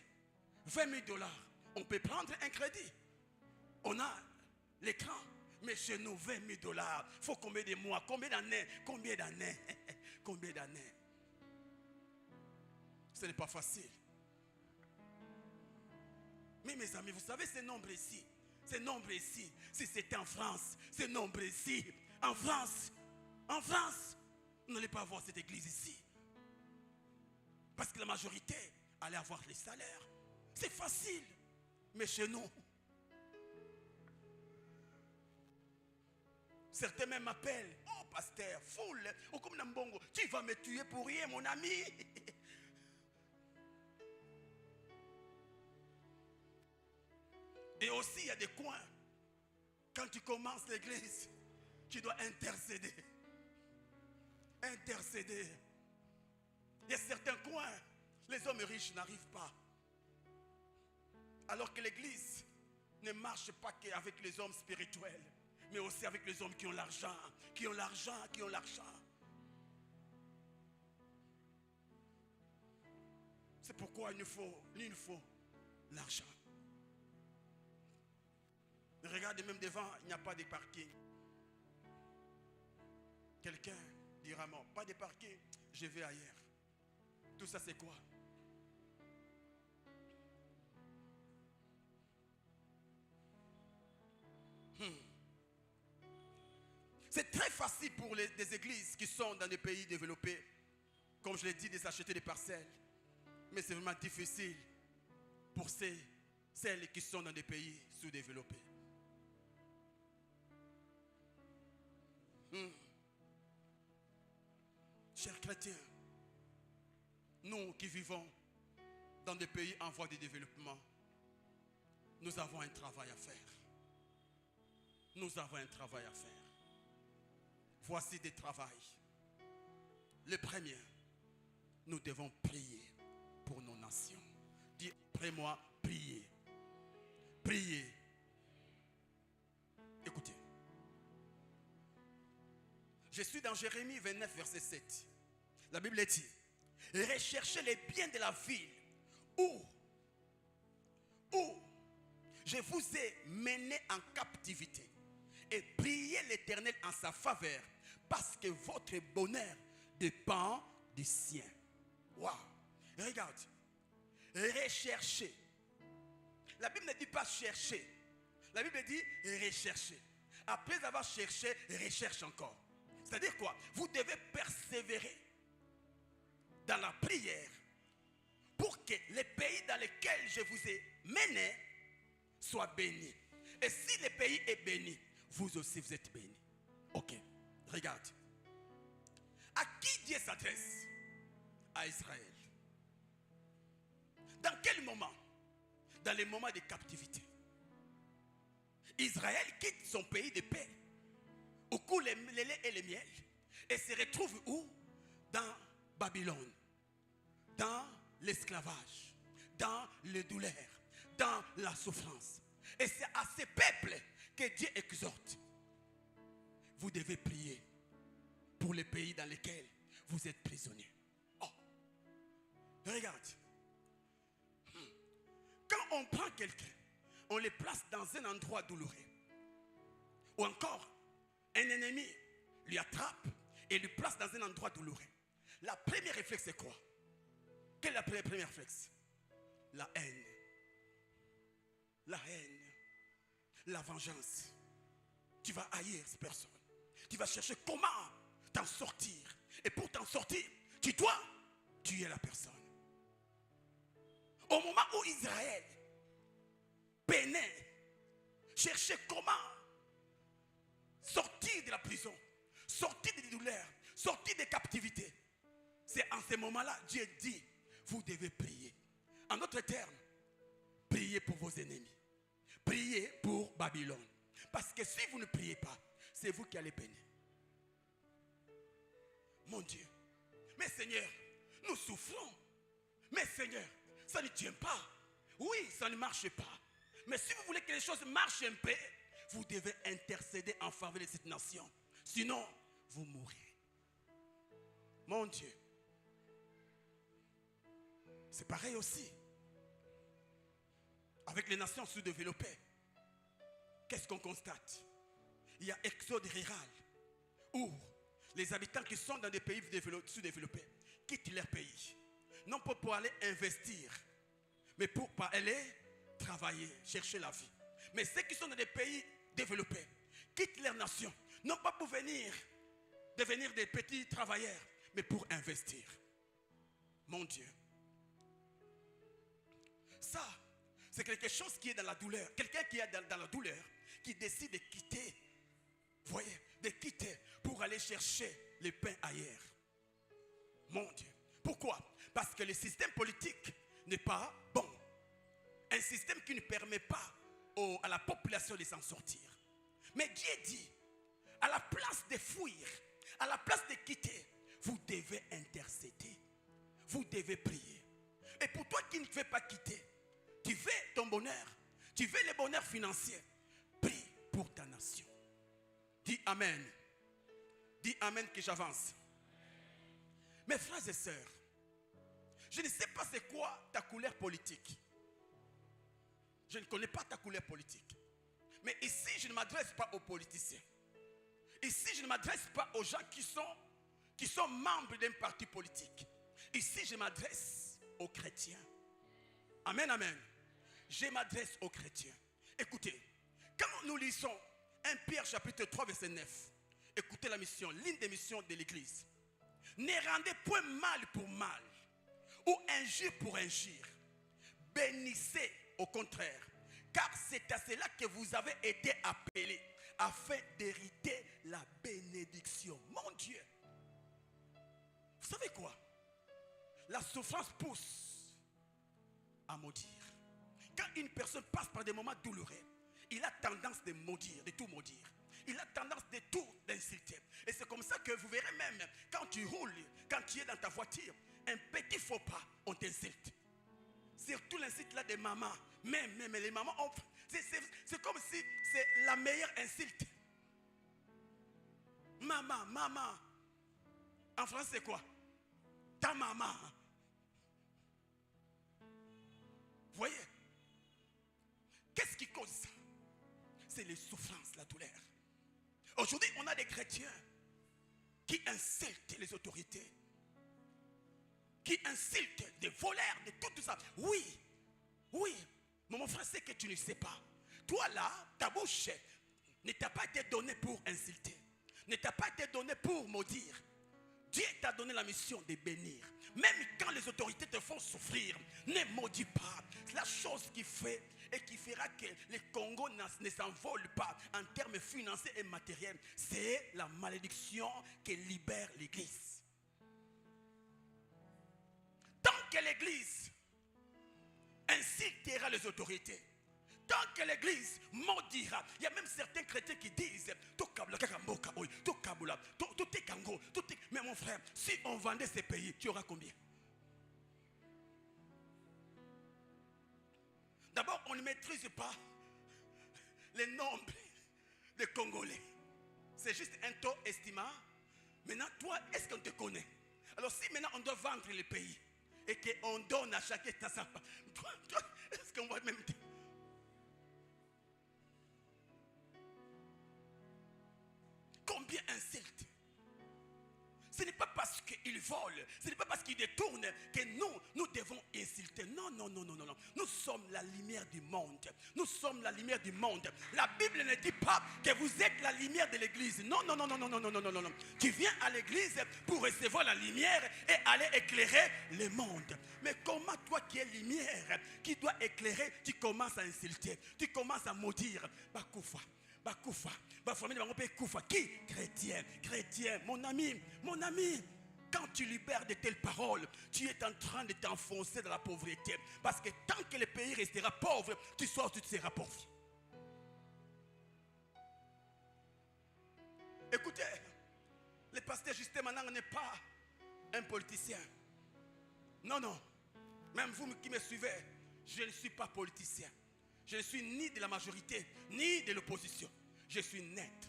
$20 000, on peut prendre un crédit. On a l'écran. Mais chez nous, $20 000, il faut combien de mois? Combien d'années? Combien d'années? Combien d'années? Ce n'est pas facile. Mais mes amis, vous savez ce nombre ici, si c'était en France, ce nombre ici, en France, vous n'allez pas avoir cette église ici. Parce que la majorité allait avoir les salaires. C'est facile. Mais chez nous, certains même m'appellent. Oh pasteur, foule, oh comme Nambongo, tu vas me tuer pour rien mon ami. Et aussi il y a des coins. Quand tu commences l'église, tu dois intercéder. Intercéder. Il y a certains coins, les hommes riches n'arrivent pas. Alors que l'église ne marche pas qu'avec les hommes spirituels, mais aussi avec les hommes qui ont l'argent, qui ont l'argent. C'est pourquoi il nous faut l'argent. Regardez, même devant, il n'y a pas de parking. Quelqu'un dira non, pas de parking, je vais ailleurs. Tout ça c'est quoi? C'est très facile pour des églises qui sont dans des pays développés, comme je l'ai dit, de s'acheter des parcelles. Mais c'est vraiment difficile pour celles qui sont dans des pays sous-développés. Chers chrétiens, nous qui vivons dans des pays en voie de développement, nous avons un travail à faire. Nous avons un travail à faire. Voici des travails. Le premier, nous devons prier pour nos nations. Dis après moi, prier. Prier. Écoutez. Je suis dans Jérémie 29, verset 7. La Bible dit, recherchez les biens de la ville où je vous ai mené en captivité et priez l'Éternel en sa faveur parce que votre bonheur dépend du sien. Waouh! Regarde. Rechercher. La Bible ne dit pas chercher. La Bible dit rechercher. Après avoir cherché, recherche encore. C'est-à-dire quoi? Vous devez persévérer dans la prière pour que les pays dans lesquels je vous ai mené soient bénis. Et si le pays est béni, vous aussi vous êtes bénis. Ok, regarde. À qui Dieu s'adresse? À Israël. Dans quel moment? Dans les moments de captivité. Israël quitte son pays de paix, où coule le lait et le miel, et se retrouve où? Dans Babylone, dans l'esclavage, dans les douleurs, dans la souffrance. Et c'est à ces peuples que Dieu exhorte. Vous devez prier pour les pays dans lesquels vous êtes prisonniers. Oh, regarde. Quand on prend quelqu'un, on le place dans un endroit douloureux. Ou encore, un ennemi lui attrape et lui place dans un endroit douloureux. La première réflexe, c'est quoi? Quel est la première réflexe? La haine. La haine. La vengeance. Tu vas haïr cette personne. Tu vas chercher comment t'en sortir. Et pour t'en sortir, tu dois tuer la personne. Au moment où Israël peinait, cherchait comment sortir de la prison, sortir des douleurs, sortir des captivités, c'est en ce moment-là, Dieu dit, vous devez prier. En d'autres termes, priez pour vos ennemis. Priez pour Babylone. Parce que si vous ne priez pas, c'est vous qui allez peiner. Mon Dieu. Mais Seigneur, nous souffrons. Mais Seigneur, ça ne tient pas. Oui, ça ne marche pas. Mais si vous voulez que les choses marchent un peu, vous devez intercéder en faveur de cette nation. Sinon, vous mourrez. Mon Dieu. C'est pareil aussi. Avec les nations sous-développées. Qu'est-ce qu'on constate? Il y a exode rural. Où les habitants qui sont dans des pays sous-développés quittent leur pays. Non pas pour aller investir, mais pour aller travailler, chercher la vie. Mais ceux qui sont dans des pays développés quittent leur nation. Non pas pour devenir des petits travailleurs, mais pour investir. Mon Dieu. Ça, c'est quelque chose qui est dans la douleur. Quelqu'un qui est dans la douleur, qui décide de quitter. Vous voyez, de quitter pour aller chercher le pain ailleurs. Mon Dieu. Pourquoi? Parce que le système politique n'est pas bon. Un système qui ne permet pas à la population de s'en sortir. Mais Dieu dit, à la place de fuir, à la place de quitter, vous devez intercéder. Vous devez prier. Et pour toi qui ne veux pas quitter, tu veux ton bonheur, tu veux le bonheur financier, prie pour ta nation. Dis Amen. Dis Amen que j'avance. Mes frères et sœurs, je ne sais pas c'est quoi ta couleur politique. Je ne connais pas ta couleur politique. Mais ici, je ne m'adresse pas aux politiciens. Ici, je ne m'adresse pas aux gens qui sont qui sont membres d'un parti politique. Ici, je m'adresse aux chrétiens. Amen, amen. Je m'adresse aux chrétiens. Écoutez, quand nous lisons 1 Pierre chapitre 3 verset 9, écoutez la mission, l'une des missions de l'église. Ne rendez point mal pour mal ou injure pour injure. Bénissez au contraire, car c'est à cela que vous avez été appelés, afin d'hériter la bénédiction. Mon Dieu, vous savez quoi? La souffrance pousse à maudire. Quand une personne passe par des moments douloureux, il a tendance de maudire, de tout maudire. Il a tendance de tout d'insulter. Et c'est comme ça que vous verrez même, quand tu roules, quand tu es dans ta voiture, un petit faux pas, on t'insulte. Surtout l'insulte là des mamans. Même les mamans, c'est comme si c'est la meilleure insulte. Maman. En français, c'est quoi? Ta maman. Vous voyez? Qu'est-ce qui cause ça? C'est les souffrances, la douleur. Aujourd'hui, on a des chrétiens qui insultent les autorités, qui insultent des voleurs, de tout ça. Oui. Mais mon frère, c'est que tu ne sais pas. Toi là, ta bouche ne t'a pas été donnée pour insulter, ne t'a pas été donnée pour maudire. Dieu t'a donné la mission de bénir. Même quand les autorités te font souffrir, ne maudis pas. C'est la chose qui fait et qui fera que les Congos ne s'envolent pas en termes financiers et matériels. C'est la malédiction qui libère l'Église. Tant que l'Église incitera les autorités, tant que l'Église maudira, il y a même certains chrétiens qui disent mais mon frère, si on vendait ces pays, tu auras combien? D'abord, on ne maîtrise pas le nombre de Congolais. C'est juste un taux estimant. Maintenant, toi, est-ce qu'on te connaît? Alors, si maintenant on doit vendre les pays et qu'on donne à chacun ta sapa, toi, est-ce qu'on va même dire? Combien insultent? Ce n'est pas parce qu'ils volent, ce n'est pas parce qu'ils détournent que nous devons insulter. Non. Nous sommes la lumière du monde. Nous sommes la lumière du monde. La Bible ne dit pas que vous êtes la lumière de l'église. Non. Tu viens à l'église pour recevoir la lumière et aller éclairer le monde. Mais comment toi qui es lumière, qui dois éclairer, tu commences à insulter, tu commences à maudire? Bakoufa, qui? Chrétien, mon ami, quand tu libères de telles paroles, tu es en train de t'enfoncer dans la pauvreté. Parce que tant que le pays restera pauvre, tu seras pauvre. Écoutez, le pasteur Justin Manang n'est pas un politicien. Non. Même vous qui me suivez, je ne suis pas politicien. Je ne suis ni de la majorité, ni de l'opposition. Je suis neutre.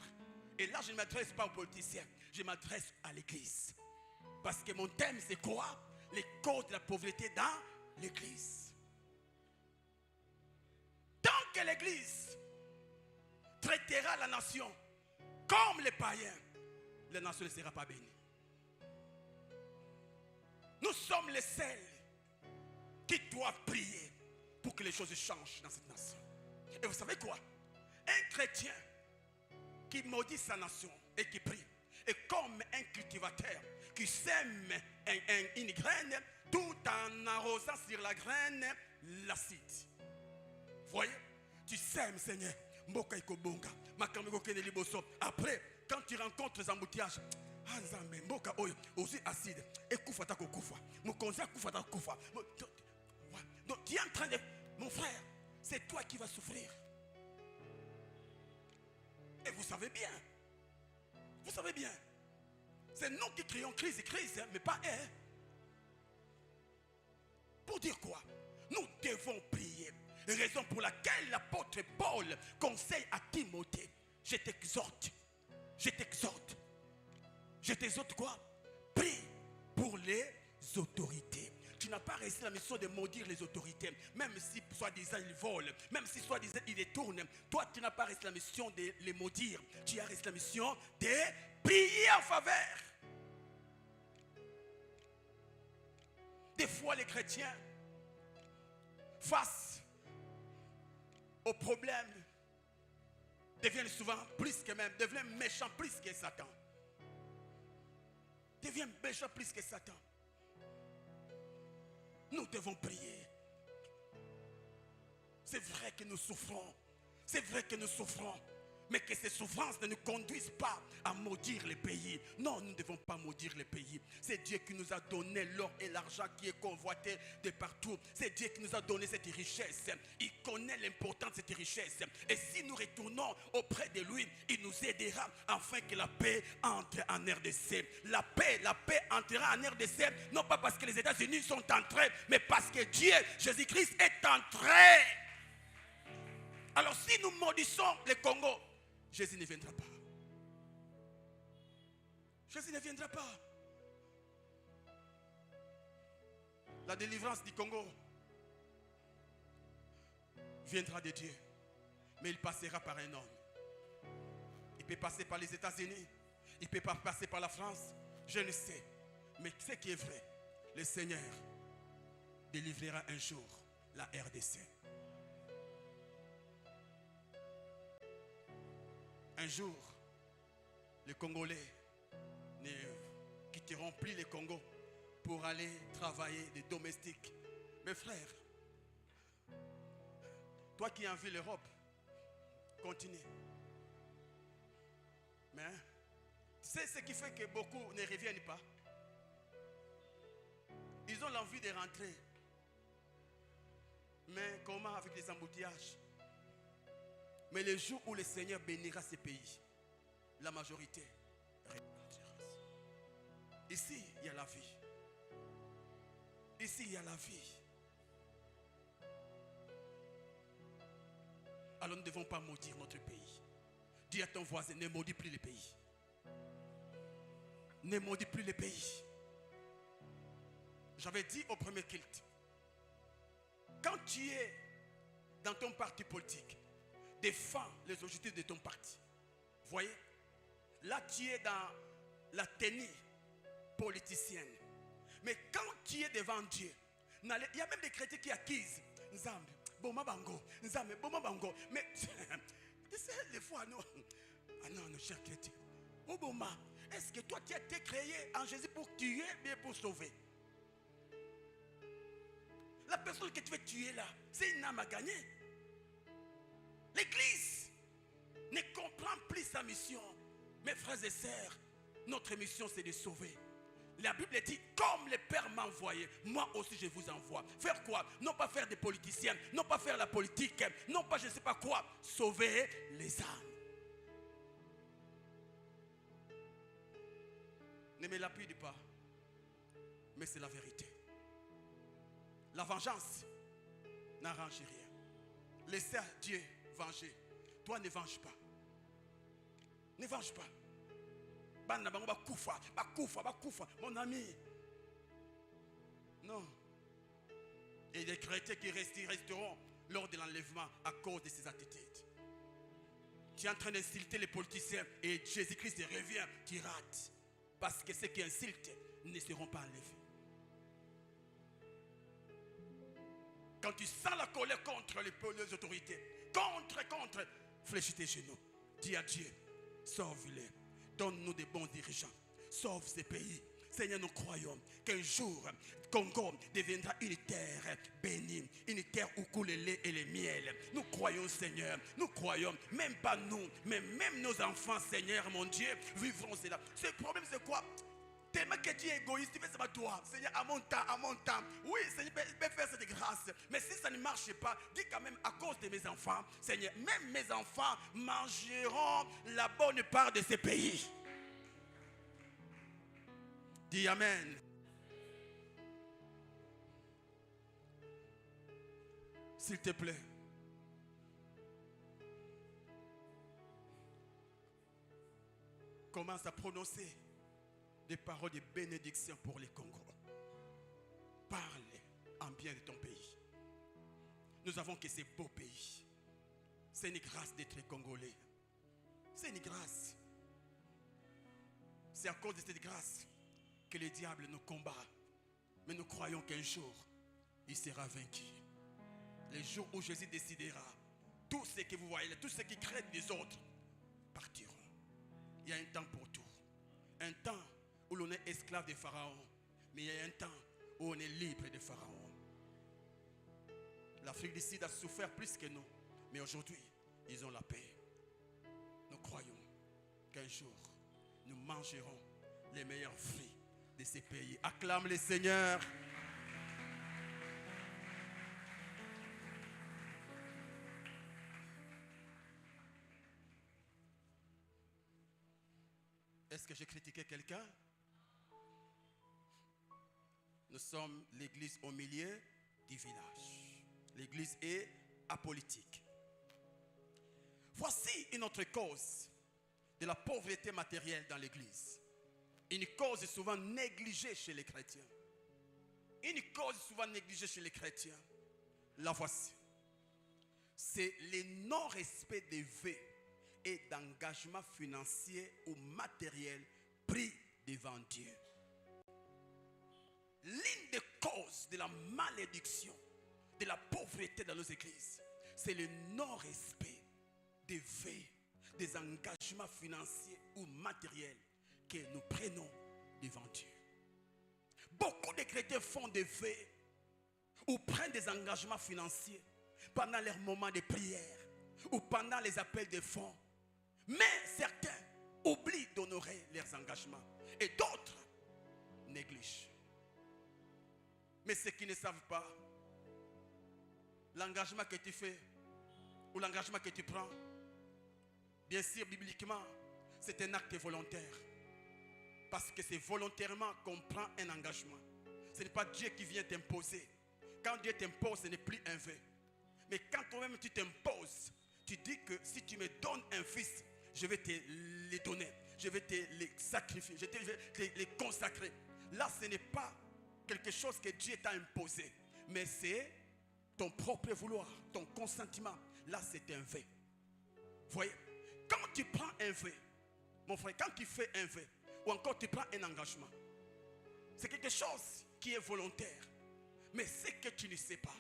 Et là, je ne m'adresse pas aux politiciens. Je m'adresse à l'église. Parce que mon thème, c'est quoi? Les causes de la pauvreté dans l'église. Tant que l'église traitera la nation comme les païens, la nation ne sera pas bénie. Nous sommes les seuls qui doivent prier pour que les choses changent dans cette nation. Et vous savez quoi? Un chrétien qui maudit sa nation et qui prie est comme un cultivateur qui sème une graine tout en arrosant sur la graine l'acide. Vous voyez? Tu sèmes, Seigneur. Après, quand tu rencontres les embouteillages, donc tu es en train de... Mon frère, c'est toi qui vas souffrir. Et vous savez bien. C'est nous qui crions crise, mais pas eux. Pour dire quoi? Nous devons prier. Raison pour laquelle l'apôtre Paul conseille à Timothée: je t'exhorte quoi? Prie pour les autorités. Tu n'as pas reçu la mission de maudire les autorités, même si soi-disant ils volent, même si soi-disant ils détournent. Toi, tu n'as pas reçu la mission de les maudire. Tu as reçu la mission de prier en faveur. Des fois, les chrétiens, face aux problèmes, deviennent souvent plus que même, deviennent méchants plus que Satan. Deviennent méchants plus que Satan. Nous devons prier. C'est vrai que nous souffrons. C'est vrai que nous souffrons. Mais que ces souffrances ne nous conduisent pas à maudire les pays. Non, nous ne devons pas maudire les pays. C'est Dieu qui nous a donné l'or et l'argent qui est convoité de partout. C'est Dieu qui nous a donné cette richesse. Il connaît l'importance de cette richesse. Et si nous retournons auprès de lui, il nous aidera afin que la paix entre en RDC. La paix entrera en RDC, non pas parce que les États-Unis sont entrés, mais parce que Dieu, Jésus-Christ, est entré. Alors si nous maudissons le Congo, Jésus ne viendra pas. Jésus ne viendra pas. La délivrance du Congo viendra de Dieu. Mais il passera par un homme. Il peut passer par les États-Unis. Il peut pas passer par la France. Je ne sais. Mais ce qui est vrai, le Seigneur délivrera un jour la RDC. Un jour, les Congolais ne quitteront plus le Congo pour aller travailler des domestiques. Mes frères, toi qui envies l'Europe, continue. Mais c'est ce qui fait que beaucoup ne reviennent pas. Ils ont l'envie de rentrer. Mais comment avec les embouteillages? Mais le jour où le Seigneur bénira ces pays, la majorité repartira. Ici, il y a la vie. Ici, il y a la vie. Alors nous ne devons pas maudire notre pays. Dis à ton voisin, ne maudis plus les pays. Ne maudis plus les pays. J'avais dit au premier culte, quand tu es dans ton parti politique, défends les objectifs de ton parti. Voyez, là tu es dans la tenue politicienne. Mais quand tu es devant Dieu, il y a même des chrétiens qui accusent Nzambe, Boma Bango, Nzambe, Boma Bango. Mais tu sais, des fois, non. Ah non, nos chers chrétiens. Oh Boma, est-ce que toi tu as été créé en Jésus pour tuer, bien pour sauver? La personne que tu veux tuer là, c'est une âme à gagner. L'Église ne comprend plus sa mission. Mes frères et sœurs, notre mission c'est de sauver. La Bible dit, comme le Père m'a envoyé, moi aussi je vous envoie. Faire quoi? Non pas faire des politiciens, non pas faire la politique, non pas je ne sais pas quoi. Sauver les âmes. Ne me lapide pas, mais c'est la vérité. La vengeance n'arrange rien. Laissez Dieu venger. Toi ne venge pas. Ne venge pas. Mon ami. Non. Et les chrétiens qui resteront lors de l'enlèvement à cause de ces attitudes. Tu es en train d'insulter les politiciens et Jésus-Christ revient, tu rates. Parce que ceux qui insultent ne seront pas enlevés. Quand tu sens la colère contre les autorités, contre, fléchis tes genoux. Dis à Dieu, sauve-les. Donne-nous des bons dirigeants. Sauve ces pays. Seigneur, nous croyons qu'un jour, Congo deviendra une terre bénie, une terre où coule le lait et le miel. Nous croyons, Seigneur, nous croyons, même pas nous, mais même nos enfants, Seigneur, mon Dieu, vivront cela. Ce problème, c'est quoi? Tellement que tu es égoïste, tu fais ça à toi. Seigneur, à mon temps. Oui, Seigneur, je peux faire cette grâce. Mais si ça ne marche pas, dis quand même à cause de mes enfants, Seigneur, même mes enfants mangeront la bonne part de ces pays. Dis Amen. S'il te plaît. Commence à prononcer des paroles de bénédiction pour les Congos. Parle en bien de ton pays. Nous avons que ces beaux pays. C'est une grâce d'être Congolais. C'est une grâce. C'est à cause de cette grâce que le diable nous combat. Mais nous croyons qu'un jour, il sera vaincu. Les jours où Jésus décidera, tous ceux que vous voyez, tous ceux qui craignent les autres, partiront. Il y a un temps pour tout. Un temps où l'on est esclave des pharaons. Mais il y a un temps où on est libre des pharaons. L'Afrique du Sud a souffert plus que nous. Mais aujourd'hui, ils ont la paix. Nous croyons qu'un jour, nous mangerons les meilleurs fruits de ces pays. Acclame le Seigneur. Est-ce que j'ai critiqué quelqu'un? Nous sommes l'église au milieu du village. L'église est apolitique. Voici une autre cause de la pauvreté matérielle dans l'église. Une cause souvent négligée chez les chrétiens. Une cause souvent négligée chez les chrétiens. La voici. C'est le non-respect des vœux et d'engagement financier ou matériel pris devant Dieu. L'une des causes de la malédiction, de la pauvreté dans nos églises, c'est le non-respect des vœux, des engagements financiers ou matériels que nous prenons devant Dieu. Beaucoup de chrétiens font des vœux ou prennent des engagements financiers pendant leurs moments de prière ou pendant les appels de fonds. Mais certains oublient d'honorer leurs engagements et d'autres négligent. Mais ceux qui ne savent pas, l'engagement que tu fais ou l'engagement que tu prends, bien sûr, bibliquement, c'est un acte volontaire. Parce que c'est volontairement qu'on prend un engagement. Ce n'est pas Dieu qui vient t'imposer. Quand Dieu t'impose, ce n'est plus un vœu. Mais quand toi-même tu t'imposes, tu dis que si tu me donnes un fils, je vais te les donner. Je vais te les sacrifier. Je vais te les consacrer. Là, ce n'est pas quelque chose que Dieu t'a imposé. Mais c'est ton propre vouloir, ton consentement. Là, c'est un vœu. Vous voyez? Quand tu prends un vœu, mon frère, quand tu fais un vœu, ou encore tu prends un engagement, c'est quelque chose qui est volontaire. Mais ce que tu ne sais pas,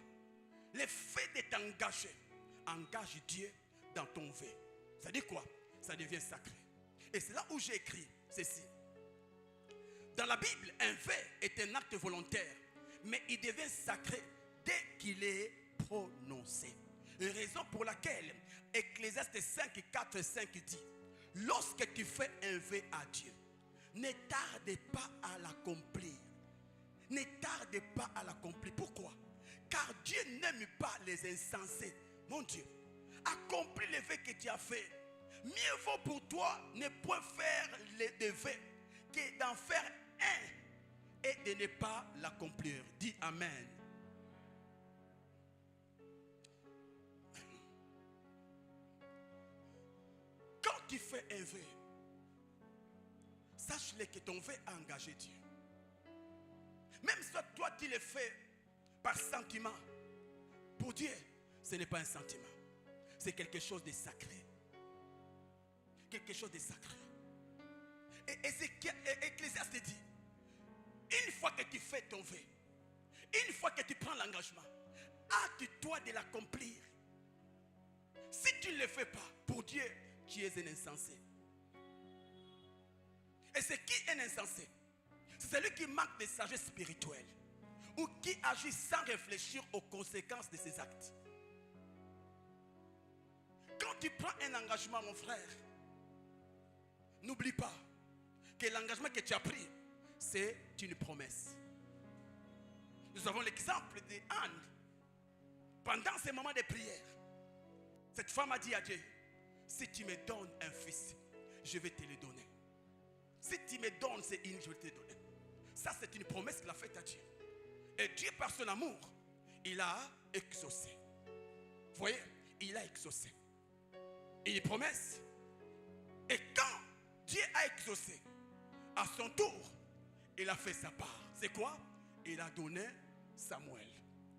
le fait de t'engager, engage Dieu dans ton vœu. Ça dit quoi? Ça devient sacré. Et c'est là où j'ai écrit ceci. Dans la Bible, un vœu est un acte volontaire, mais il devient sacré dès qu'il est prononcé. Raison pour laquelle Ecclésiaste 5, 4, 5 dit: lorsque tu fais un vœu à Dieu, ne tarde pas à l'accomplir. Ne tarde pas à l'accomplir. Pourquoi? Car Dieu n'aime pas les insensés. Mon Dieu, accomplis le vœu que tu as fait. Mieux vaut pour toi ne point faire des vœux que d'en faire un et de ne pas l'accomplir. Dis Amen. Quand tu fais un vœu, sache-le que ton vœu a engagé Dieu. Même si toi tu le fais par sentiment, pour Dieu, ce n'est pas un sentiment. C'est quelque chose de sacré. Quelque chose de sacré. Et Ecclésiaste dit, une fois que tu fais ton vœu, une fois que tu prends l'engagement, hâte-toi de l'accomplir. Si tu ne le fais pas, pour Dieu, tu es un insensé. Et c'est qui un insensé? C'est celui qui manque de sagesse spirituelle ou qui agit sans réfléchir aux conséquences de ses actes. Quand tu prends un engagement, mon frère, n'oublie pas que l'engagement que tu as pris, c'est une promesse. Nous avons l'exemple d'Anne. Pendant ces moments de prière, cette femme a dit à Dieu: si tu me donnes un fils, je vais te le donner. Si tu me donnes ces îles, je vais te le donner. Ça, c'est une promesse qu'il a faite à Dieu. Et Dieu, par son amour, il a exaucé. Vous voyez, il a exaucé. Une promesse. Et quand Dieu a exaucé, à son tour, il a fait sa part. C'est quoi? Il a donné Samuel.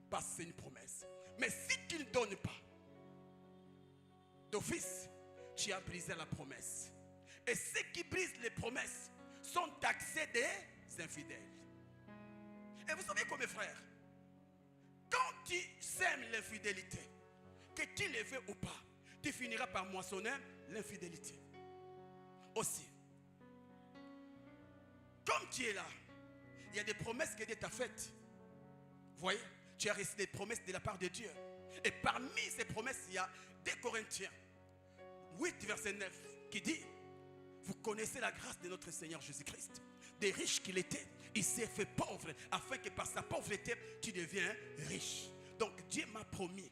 Parce que c'est une promesse. Mais si tu ne donnes pas d'office, tu as brisé la promesse. Et ceux qui brisent les promesses sont taxés des infidèles. Et vous savez quoi mes frères? Quand tu sèmes l'infidélité, que tu le veux ou pas, tu finiras par moissonner l'infidélité. Aussi, comme tu es là, il y a des promesses que Dieu t'a faites. Vous voyez, tu as reçu des promesses de la part de Dieu. Et parmi ces promesses, il y a 2 Corinthiens 8, verset 9, qui dit: vous connaissez la grâce de notre Seigneur Jésus-Christ. Des riches qu'il était, il s'est fait pauvre, afin que par sa pauvreté, tu deviens riche. Donc Dieu m'a promis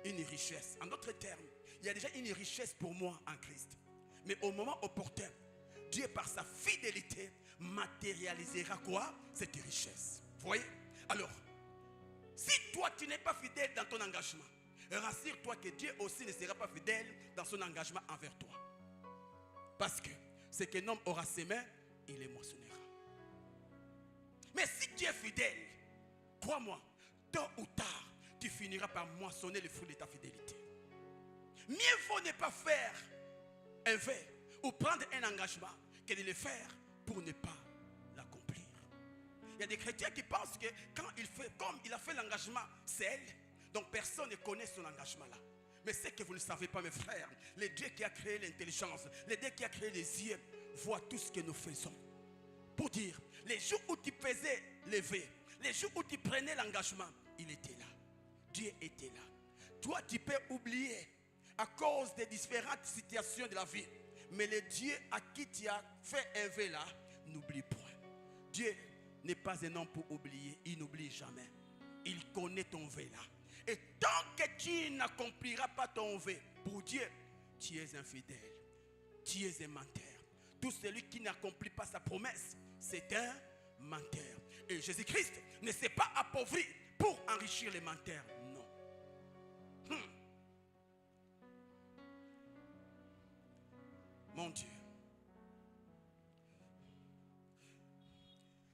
une richesse. En d'autres termes, il y a déjà une richesse pour moi en Christ. Mais au moment opportun, Dieu par sa fidélité matérialisera quoi? Cette richesse. Vous voyez? Alors, si toi tu n'es pas fidèle dans ton engagement, rassure-toi que Dieu aussi ne sera pas fidèle dans son engagement envers toi. Parce que ce qu'un homme aura semé, il les moissonnera. Mais si tu es fidèle, crois-moi, tôt ou tard, tu finiras par moissonner le fruit de ta fidélité. Mieux vaut ne pas faire un vœu ou prendre un engagement que de le faire pour ne pas l'accomplir. Il y a des chrétiens qui pensent que quand il fait, comme il a fait l'engagement seul, donc personne ne connaît son engagement là. Mais c'est que vous ne savez pas mes frères, le Dieu qui a créé l'intelligence, le Dieu qui a créé les yeux, voit tout ce que nous faisons. Pour dire, les jours où tu faisais les vœux, les jours où tu prenais l'engagement, il était là. Dieu était là. Toi tu peux oublier à cause des différentes situations de la vie. Mais le Dieu à qui tu as fait un vœu là, n'oublie point. Dieu n'est pas un homme pour oublier, il n'oublie jamais. Il connaît ton vœu là. Et tant que tu n'accompliras pas ton vœu, pour Dieu, tu es infidèle, tu es un menteur. Tout celui qui n'accomplit pas sa promesse, c'est un menteur. Et Jésus-Christ ne s'est pas appauvri pour enrichir les menteurs. Non. Mon Dieu.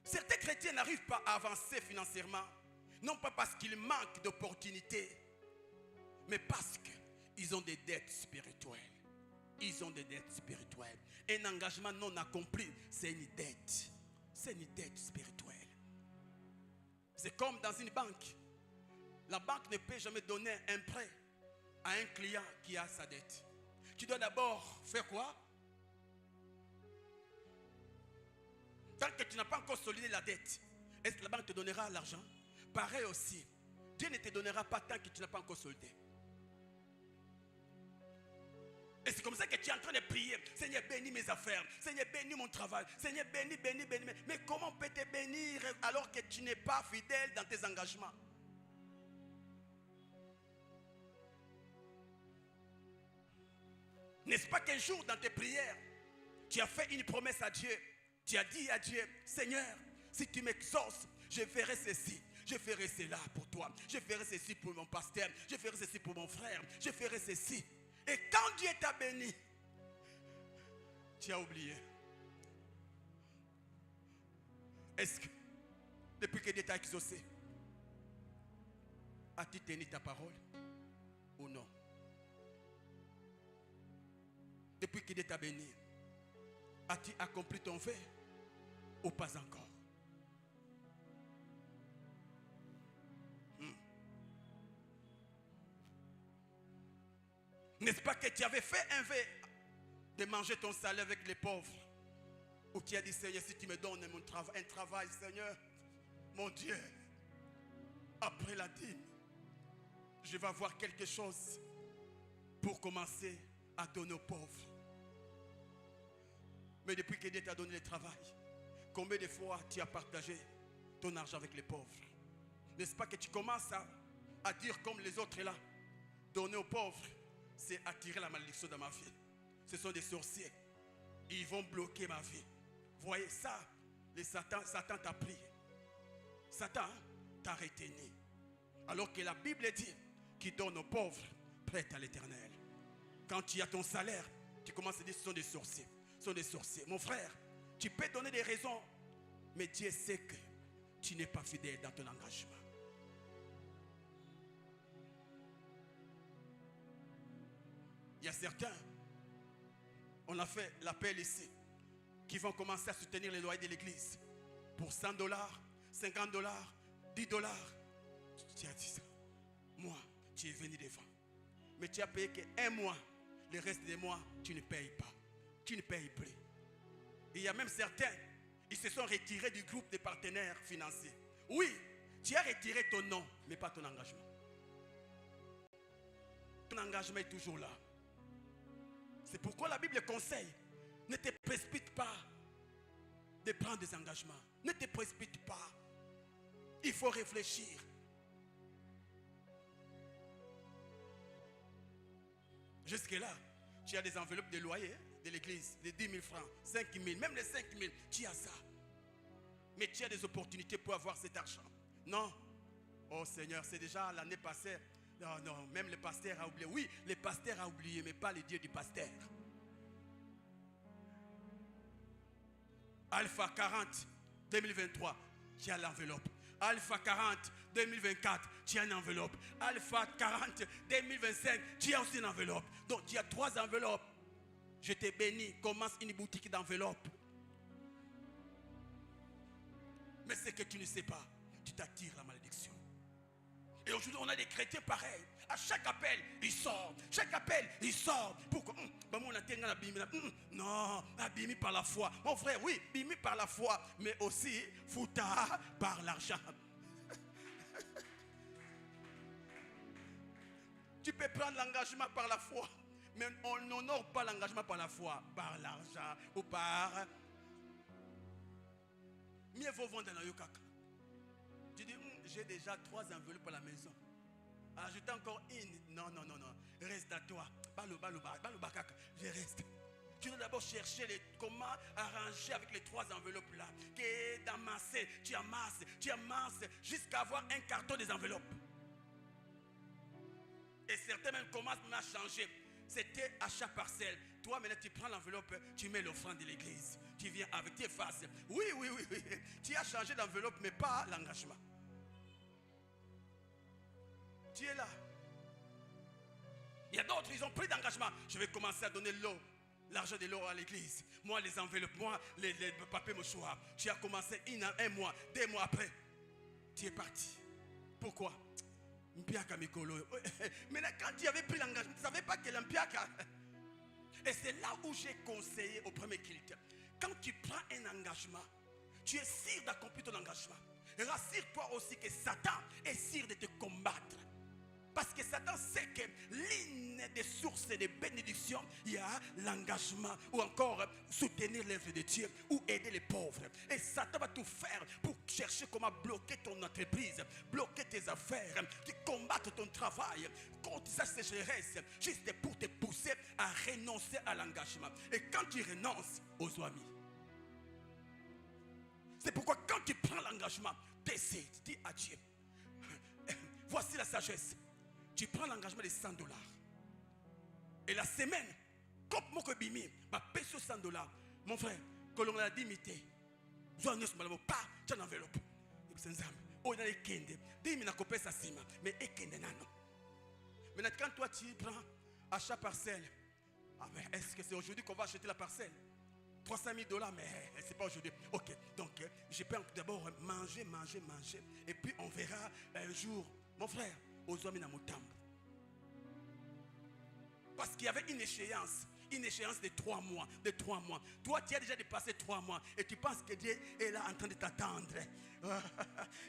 Certains chrétiens n'arrivent pas à avancer financièrement, non pas parce qu'ils manquent d'opportunités, mais parce qu'ils ont des dettes spirituelles. Ils ont des dettes spirituelles. Un engagement non accompli, c'est une dette. C'est une dette spirituelle. C'est comme dans une banque. La banque ne peut jamais donner un prêt à un client qui a sa dette. Tu dois d'abord faire quoi? Tant que tu n'as pas encore solidé la dette, est-ce que la banque te donnera l'argent? Pareil aussi, Dieu ne te donnera pas tant que tu n'as pas encore soldé. Et c'est comme ça que tu es en train de prier. Seigneur, bénis mes affaires. Seigneur, bénis mon travail. Seigneur, bénis. Mais comment on peut te bénir alors que tu n'es pas fidèle dans tes engagements? N'est-ce pas qu'un jour dans tes prières, tu as fait une promesse à Dieu? Tu as dit à Dieu, Seigneur, si tu m'exauces, je ferai ceci, je ferai cela pour toi, je ferai ceci pour mon pasteur, je ferai ceci pour mon frère, je ferai ceci. Et quand Dieu t'a béni, tu as oublié. Est-ce que, depuis que Dieu t'a exaucé, as-tu tenu ta parole ou non? Depuis que Dieu t'a béni, as-tu accompli ton vœu ou pas encore? N'est-ce pas que tu avais fait un vœu de manger ton salaire avec les pauvres? Ou tu as dit, Seigneur, si tu me donnes un travail, Seigneur, mon Dieu, après la dîme, je vais avoir quelque chose pour commencer à donner aux pauvres. Mais depuis que Dieu t'a donné le travail, combien de fois tu as partagé ton argent avec les pauvres? N'est-ce pas que tu commences à dire comme les autres là, donner aux pauvres, c'est attirer la malédiction dans ma vie. Ce sont des sorciers. Ils vont bloquer ma vie. Vous voyez ça, Satan t'a pris. Satan t'a retenu. Alors que la Bible dit qu'il donne aux pauvres, prête à l'Éternel. Quand tu as ton salaire, tu commences à dire ce sont des sorciers. Ce sont des sorciers. Mon frère, tu peux donner des raisons, mais Dieu sait que tu n'es pas fidèle dans ton engagement. Il y a certains, on a fait l'appel ici, qui vont commencer à soutenir les loyers de l'église pour $100, $50, $10. Tu as dit ça. Moi, tu es venu devant. Mais tu as payé qu'un mois. Le reste des mois, tu ne payes pas. Tu ne payes plus. Et il y a même certains, ils se sont retirés du groupe des partenaires financiers. Oui, tu as retiré ton nom, mais pas ton engagement. Ton engagement est toujours là. C'est pourquoi la Bible conseille, ne te précipite pas de prendre des engagements. Ne te précipite pas. Il faut réfléchir. Jusque-là, tu as des enveloppes de loyer de l'église, de 10 000 francs, 5 000, même les 5 000, tu as ça. Mais tu as des opportunités pour avoir cet argent. Non. Oh Seigneur, c'est déjà l'année passée. Non, non, même le pasteur a oublié. Oui, le pasteur a oublié, mais pas le Dieu du pasteur. Alpha 40, 2023, tu as l'enveloppe. Alpha 40, 2024, tu as une enveloppe. Alpha 40, 2025, tu as aussi une enveloppe. Donc tu as 3 enveloppes. Je t'ai béni, commence une boutique d'enveloppes. Mais ce que tu ne sais pas, tu t'attires la malédiction. Et aujourd'hui, on a des chrétiens pareils. À chaque appel, ils sortent. Chaque appel, ils sortent. Pourquoi? Non, abîmé par la foi. Mon frère, oui, abîmé par la foi. Mais aussi, fouta par l'argent. Tu peux prendre l'engagement par la foi. Mais on n'honore pas l'engagement par la foi. Par l'argent ou par... Mieux vaut vendre dans le caca. Tu dis, j'ai déjà 3 enveloppes à la maison. Ajoute encore une. Non, non, non, non. Reste à toi. Je reste. Tu dois d'abord chercher comment arranger avec les 3 enveloppes là. D'amasser. Tu amasses jusqu'à avoir un carton des enveloppes. Et certains même commencent à changer. C'était achat parcelle. Toi maintenant tu prends l'enveloppe, tu mets l'offrande de l'église. Tu viens avec tes faces. Oui. Tu as changé d'enveloppe mais pas l'engagement. Tu es là. Il y a d'autres, ils ont pris d'engagement. Je vais commencer à donner l'eau, l'argent de l'eau à l'église. Moi, les enveloppes, moi, les papiers mouchoirs. Tu as commencé un mois, 2 mois après. Tu es parti. Pourquoi? Mpiaka Mikolo. Mais là, quand tu avais pris l'engagement, tu ne savais pas que l'Mpiaka. Et c'est là où j'ai conseillé au premier culte. Quand tu prends un engagement, tu es sûr d'accomplir ton engagement. Rassure-toi aussi que Satan est sûr de te combattre. Parce que Satan sait que l'une des sources de bénédiction, il y a l'engagement ou encore soutenir l'œuvre de Dieu ou aider les pauvres. Et Satan va tout faire pour chercher comment bloquer ton entreprise, bloquer tes affaires, combattre ton travail contre sa sécheresse, juste pour te pousser à renoncer à l'engagement. Et quand tu renonces aux amis, c'est pourquoi quand tu prends l'engagement, décide, dis à Dieu, voici la sagesse. Tu prends l'engagement de $100. Et la semaine, comme mon bimi, ma paie sur $100. Mon frère, quand on a limité, pas tu as une enveloppe. Oh, il y a des kende. Dis-moi, na copé sa sima. Mais ekende nano. Maintenant, quand toi tu prends achat parcelle, est-ce que c'est aujourd'hui qu'on va acheter la parcelle? $300 000, mais c'est pas aujourd'hui. Ok, donc je peux d'abord manger. Et puis on verra un jour. Mon frère, aux hommes parce qu'il y avait une échéance de 3 mois. Toi, tu as déjà dépassé 3 mois et tu penses que Dieu est là en train de t'attendre.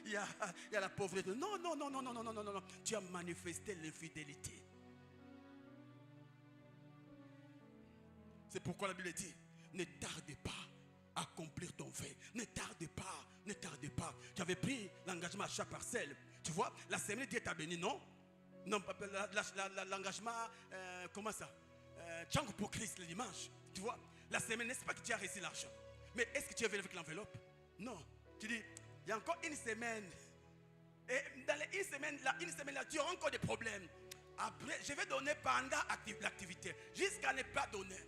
Il y a la pauvreté. Non. Tu as manifesté l'infidélité. C'est pourquoi la Bible dit, ne tarde pas à accomplir ton vœu. Ne tarde pas. Tu avais pris l'engagement à chaque parcelle. Tu vois, la semaine Dieu t'a béni, non? Non, l'engagement, comment ça? Tchango pour Christ le dimanche. Tu vois, la semaine, n'est-ce pas que tu as reçu l'argent? Mais est-ce que tu es venu avec l'enveloppe? Non. Tu dis, il y a encore une semaine. Et dans une semaine là, tu auras encore des problèmes. Après, je vais donner pendant l'activité, jusqu'à ne pas donner.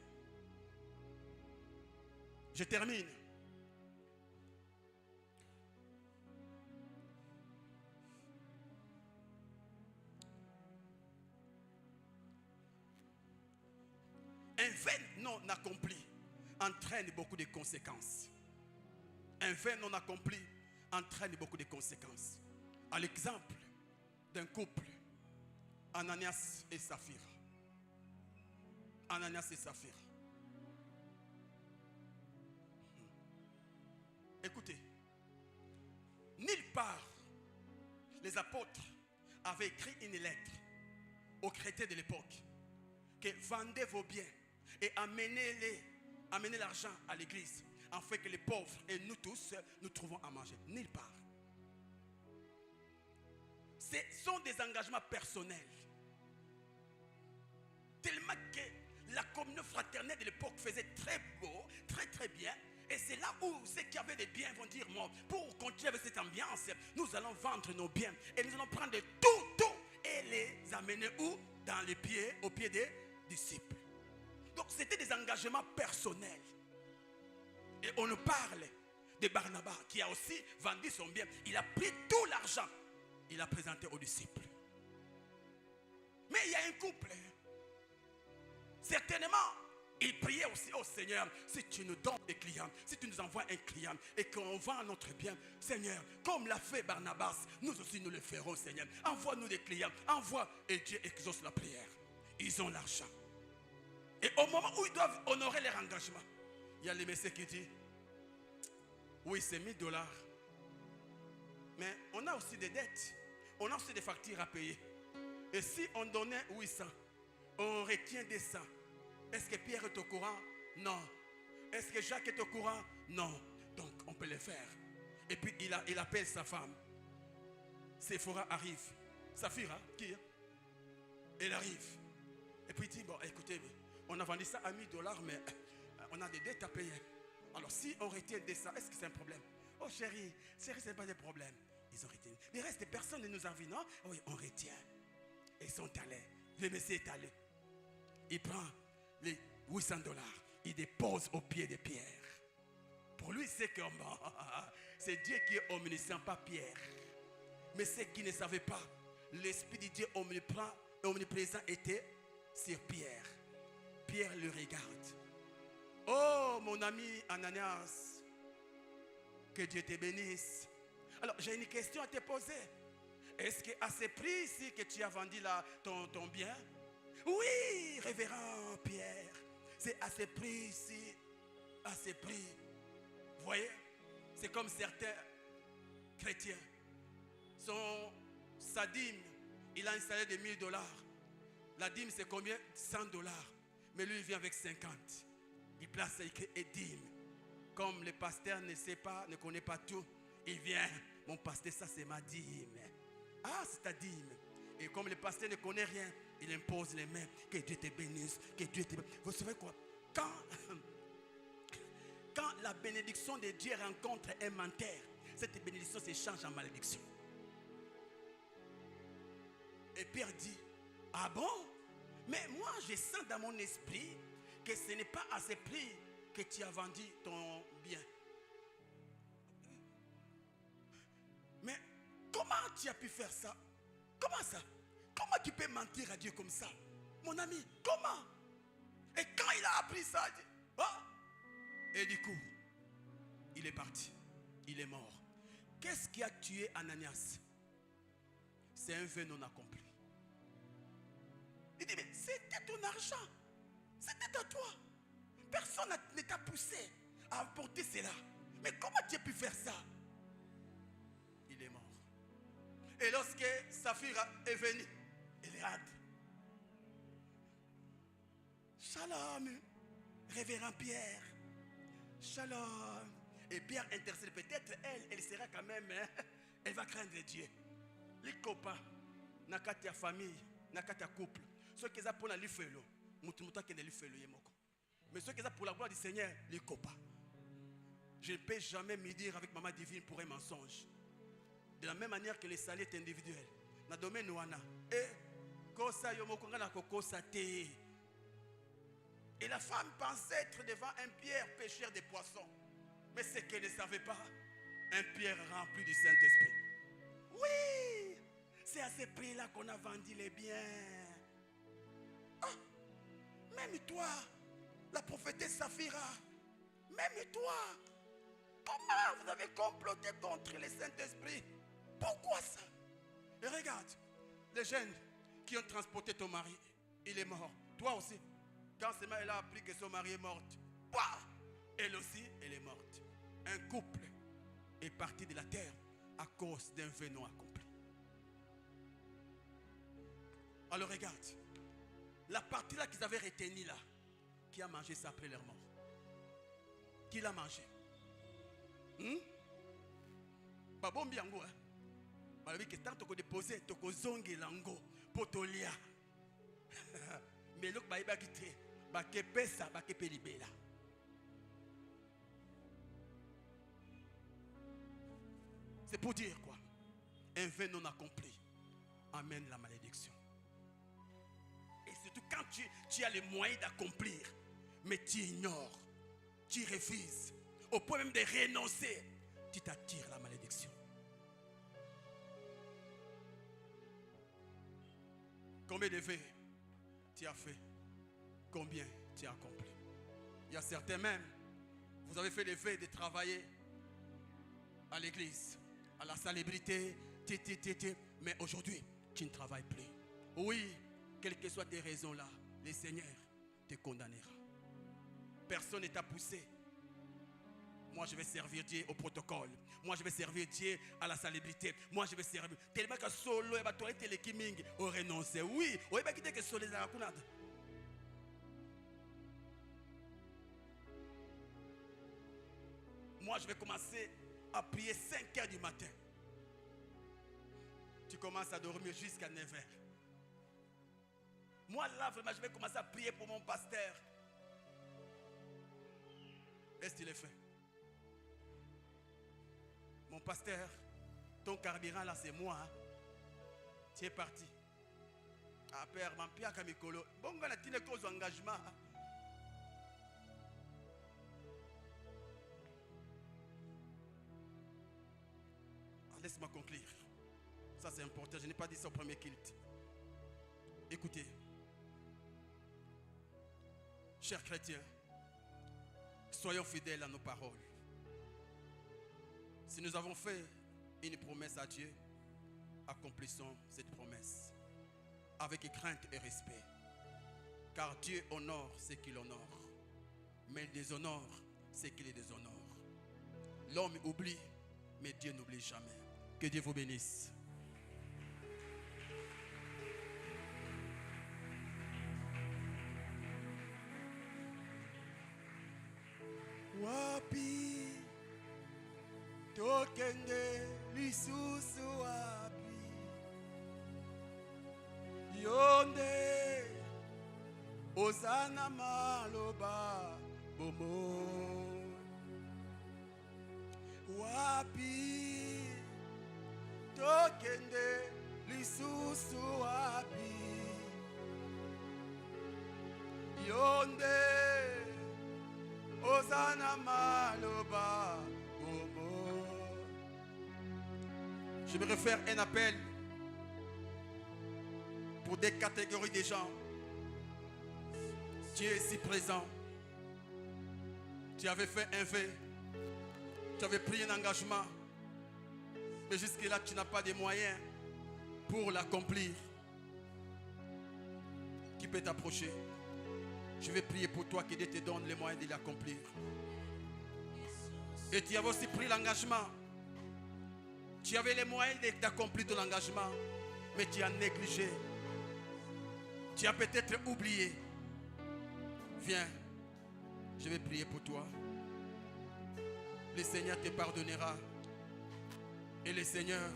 Je termine. Un vain non accompli entraîne beaucoup de conséquences. Un vain non accompli entraîne beaucoup de conséquences. à l'exemple d'un couple, Ananias et Saphira. Ananias et Saphira. Écoutez, nulle part les apôtres avaient écrit une lettre aux chrétiens de l'époque que vendez vos biens et amenez l'argent à l'église afin que les pauvres et nous tous nous trouvons à manger. Nulle part. Ce sont des engagements personnels. Tellement que la communion fraternelle de l'époque faisait très beau, très très bien. Et c'est là où ceux qui avaient des biens vont dire, bon, pour continuer avec cette ambiance, nous allons vendre nos biens. Et nous allons prendre tout et les amener où? Dans les pieds, aux pieds des disciples. Donc c'était des engagements personnels. Et on nous parle de Barnabas qui a aussi vendu son bien. Il a pris tout l'argent. Il a présenté aux disciples. Mais il y a un couple. Certainement, il priait aussi au Seigneur, si tu nous donnes des clients, si tu nous envoies un client et qu'on vend notre bien, Seigneur, comme l'a fait Barnabas, nous aussi nous le ferons, Seigneur. Envoie-nous des clients, envoie, et Dieu exauce la prière. Ils ont l'argent. Et au moment où ils doivent honorer leur engagement, il y a le messieurs qui dit, oui, c'est $1000. Mais on a aussi des dettes, on a aussi des factures à payer. Et si on donnait 800, on retient des 100. Est-ce que Pierre est au courant? Non. Est-ce que Jacques est au courant? Non. Donc on peut le faire. Et puis il appelle sa femme. Séphora arrive. Saphira, qui? Elle arrive. Et puis il dit, bon écoutez, on a vendu ça à $1000, mais on a des dettes à payer. Alors si on retient des 100, est-ce que c'est un problème? Oh chérie, ce n'est pas de problème. Ils ont retenu. Le reste des personnes ne nous envient, non? Oui, on retient. Ils sont allés. Le monsieur est allé. Il prend les $800. Il dépose aux pieds de Pierre. Pour lui, c'est comme c'est Dieu qui est omniscient, pas Pierre. Mais ceux qui ne savaient pas, l'Esprit de Dieu omniprésent était sur Pierre. Pierre le regarde. Oh, mon ami Ananias, que Dieu te bénisse. Alors, j'ai une question à te poser. Est-ce qu'à ce prix-ci que tu as vendu là, ton bien? Oui, révérend Pierre. C'est à ce prix-ci, à ce prix. Vous voyez? C'est comme certains chrétiens. Sa dîme, il a un salaire de $1000. La dîme, c'est combien? $100. Mais lui, il vient avec 50. Il place écrit et dîme. Comme le pasteur ne sait pas, ne connaît pas tout, il vient. Mon pasteur, ça c'est ma dîme. Ah, c'est ta dîme. Et comme le pasteur ne connaît rien, il impose les mains. Que Dieu te bénisse. Que Dieu te bénisse. Vous savez quoi? Quand la bénédiction de Dieu rencontre un menteur, cette bénédiction s'échange en malédiction. Et Pierre dit, ah bon? Mais moi je sens dans mon esprit que ce n'est pas à ce prix que tu as vendu ton bien. Mais comment tu as pu faire ça? Comment ça? Comment tu peux mentir à Dieu comme ça? Mon ami, comment? Et quand il a appris ça, il dit, oh! Et du coup, il est parti. Il est mort. Qu'est-ce qui a tué Ananias? C'est un vœu non accompli. Il dit, mais c'était ton argent. C'était à toi. Personne ne t'a poussé à apporter cela. Mais comment tu as pu faire ça? Il est mort. Et lorsque Saphira est venue, il est hâte. Shalom, révérend Pierre. Shalom. Et Pierre intercède. Peut-être elle sera quand même, elle va craindre Dieu. Les copains, nakati ya famille, nakati ya couple. Ceux qui sont pour la lifelo, mutumutwa qui ne lifelo yemoko. Mais ceux qui sont pour la gloire du Seigneur, les copains. Je ne peux jamais me dire avec Maman Divine pour un mensonge. De la même manière que les salaires est individuel. Na domaine wana. Et kosa yomoko ngana kokosa te. Et la femme pensait être devant un Pierre pêcheur de poissons. Mais ce qu'elle ne savait pas, un Pierre rempli du Saint-Esprit. Oui, c'est à ce prix-là qu'on a vendu les biens. Ah, même toi, la prophétesse Saphira, même toi, comment vous avez comploté contre le Saint-Esprit? Pourquoi ça? Et regarde, les jeunes qui ont transporté ton mari, il est mort. Toi aussi. Quand seulement elle a appris que son mari est mort, bah, elle aussi, elle est morte. Un couple est parti de la terre à cause d'un vœu non accompli. Alors regarde, la partie là qu'ils avaient retenue là, qui a mangé ça après leur mort? Qui l'a mangé? Pas bon bien go, hein? Malgré que tant que déposer, tu as zongi lango, potolia. Mais l'autre va y quitter, va que ça, va que libérer. C'est pour dire quoi? Un vœu non accompli amène la malédiction. Et surtout quand tu as les moyens d'accomplir, mais tu ignores, tu refuses, au point même de renoncer, tu t'attires la malédiction. Combien de vœux tu as fait? Combien tu as accompli? Il y a certains même, vous avez fait les vœux de travailler à l'église, à la salubrité, mais aujourd'hui, tu ne travailles plus. Oui, quelles que soient tes raisons là, le Seigneur te condamnera. Personne ne t'a poussé. Moi, je vais servir Dieu au protocole. Moi, je vais servir Dieu à la salubrité. Moi, je vais servir. Tellement que solo, et toi, tu es kiming, au renoncer. Oui, oui, mais qui que solo les arakunades. Moi, je vais commencer à prier 5 heures du matin. Tu commences à dormir jusqu'à 9 heures. Moi, là, vraiment, je vais commencer à prier pour mon pasteur. Est-ce qu'il est fait? Mon pasteur, ton carburant là, c'est moi. Hein? Tu es parti. Après, Mampia Kamikolo. Bon, on a tenu cause d'engagement. Laisse-moi conclure. Ça, c'est important. Je n'ai pas dit ça au premier culte. Écoutez. Chers chrétiens, soyons fidèles à nos paroles. Si nous avons fait une promesse à Dieu, accomplissons cette promesse avec crainte et respect. Car Dieu honore ce qu'il honore, mais il déshonore ce qu'il déshonore. L'homme oublie, mais Dieu n'oublie jamais. Que Dieu vous bénisse. Wapi tokende lisusu wapi yonde ozana maloba bomo wapi tokende lisusu wapi yonde Osana maloba bomo. Je me réfère à un appel pour des catégories de gens. Dieu est si présent. Tu avais fait un vœu. Tu avais pris un engagement. Mais jusque-là, tu n'as pas de moyens pour l'accomplir. Qui peut t'approcher? Je vais prier pour toi que Dieu te donne les moyens de l'accomplir. Et tu avais aussi pris l'engagement. Tu avais les moyens d'accomplir ton engagement. Mais tu as négligé. Tu as peut-être oublié. Viens. Je vais prier pour toi. Le Seigneur te pardonnera. Et le Seigneur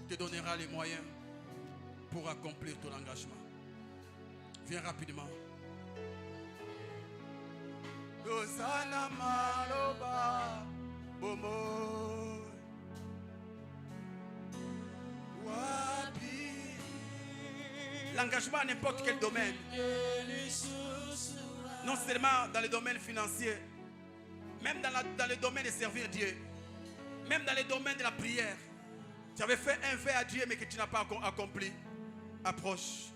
te donnera les moyens pour accomplir ton engagement. Viens rapidement. Osana maloba bomo wapi. L'engagement à n'importe quel domaine, non seulement dans le domaine financier, même dans le domaine de servir Dieu, même dans le domaine de la prière. Tu avais fait un vœu à Dieu mais que tu n'as pas accompli. Approche.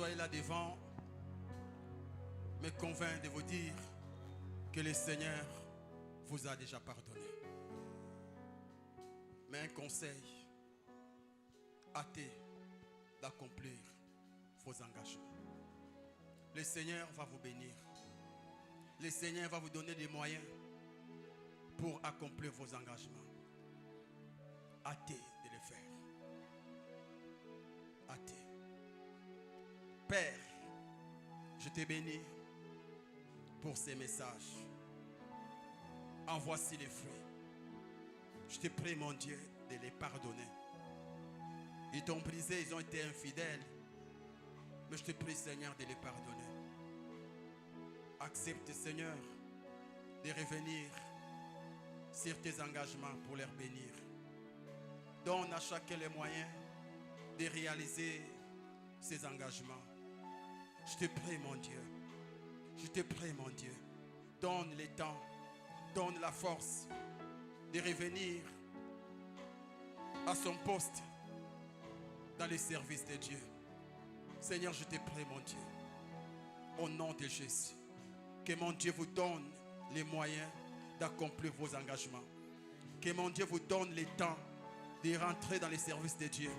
soyez là devant me convainc de vous dire que le Seigneur vous a déjà pardonné. Mais un conseil, hâtez d'accomplir vos engagements. Le Seigneur va vous bénir. Le Seigneur va vous donner des moyens pour accomplir vos engagements. Hâtez de le faire. Hâtez. Père, je te bénis pour ces messages. En voici les fruits. Je te prie, mon Dieu, de les pardonner. Ils t'ont brisé, ils ont été infidèles. Mais je te prie, Seigneur, de les pardonner. Accepte, Seigneur, de revenir sur tes engagements pour les bénir. Donne à chacun les moyens de réaliser ses engagements. Je te prie, mon Dieu. Je te prie, mon Dieu. Donne le temps, donne la force de revenir à son poste dans le service de Dieu. Seigneur, je te prie, mon Dieu, au nom de Jésus, que mon Dieu vous donne les moyens d'accomplir vos engagements. Que mon Dieu vous donne le temps de rentrer dans les services de Dieu.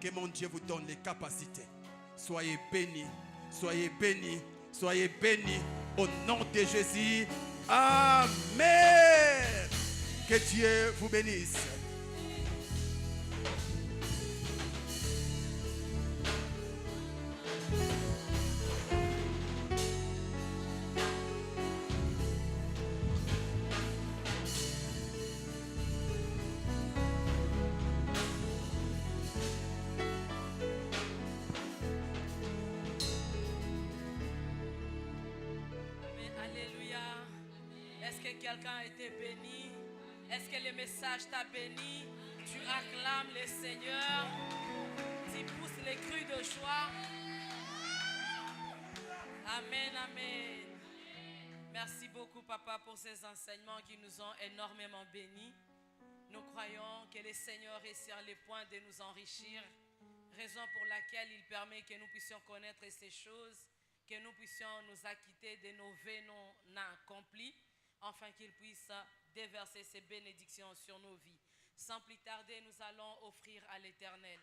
Que mon Dieu vous donne les capacités. Soyez bénis, soyez bénis, soyez bénis au nom de Jésus. Amen. Que Dieu vous bénisse. Quelqu'un a été béni? Est-ce que le message t'a béni? Tu acclames le Seigneur, tu pousses les cris de joie. Amen, amen. Merci beaucoup, papa, pour ces enseignements qui nous ont énormément bénis. Nous croyons que le Seigneur est sur le point de nous enrichir, raison pour laquelle il permet que nous puissions connaître ces choses, que nous puissions nous acquitter de nos vœux non accomplis, afin qu'il puisse déverser ses bénédictions sur nos vies. Sans plus tarder, nous allons offrir à l'Éternel.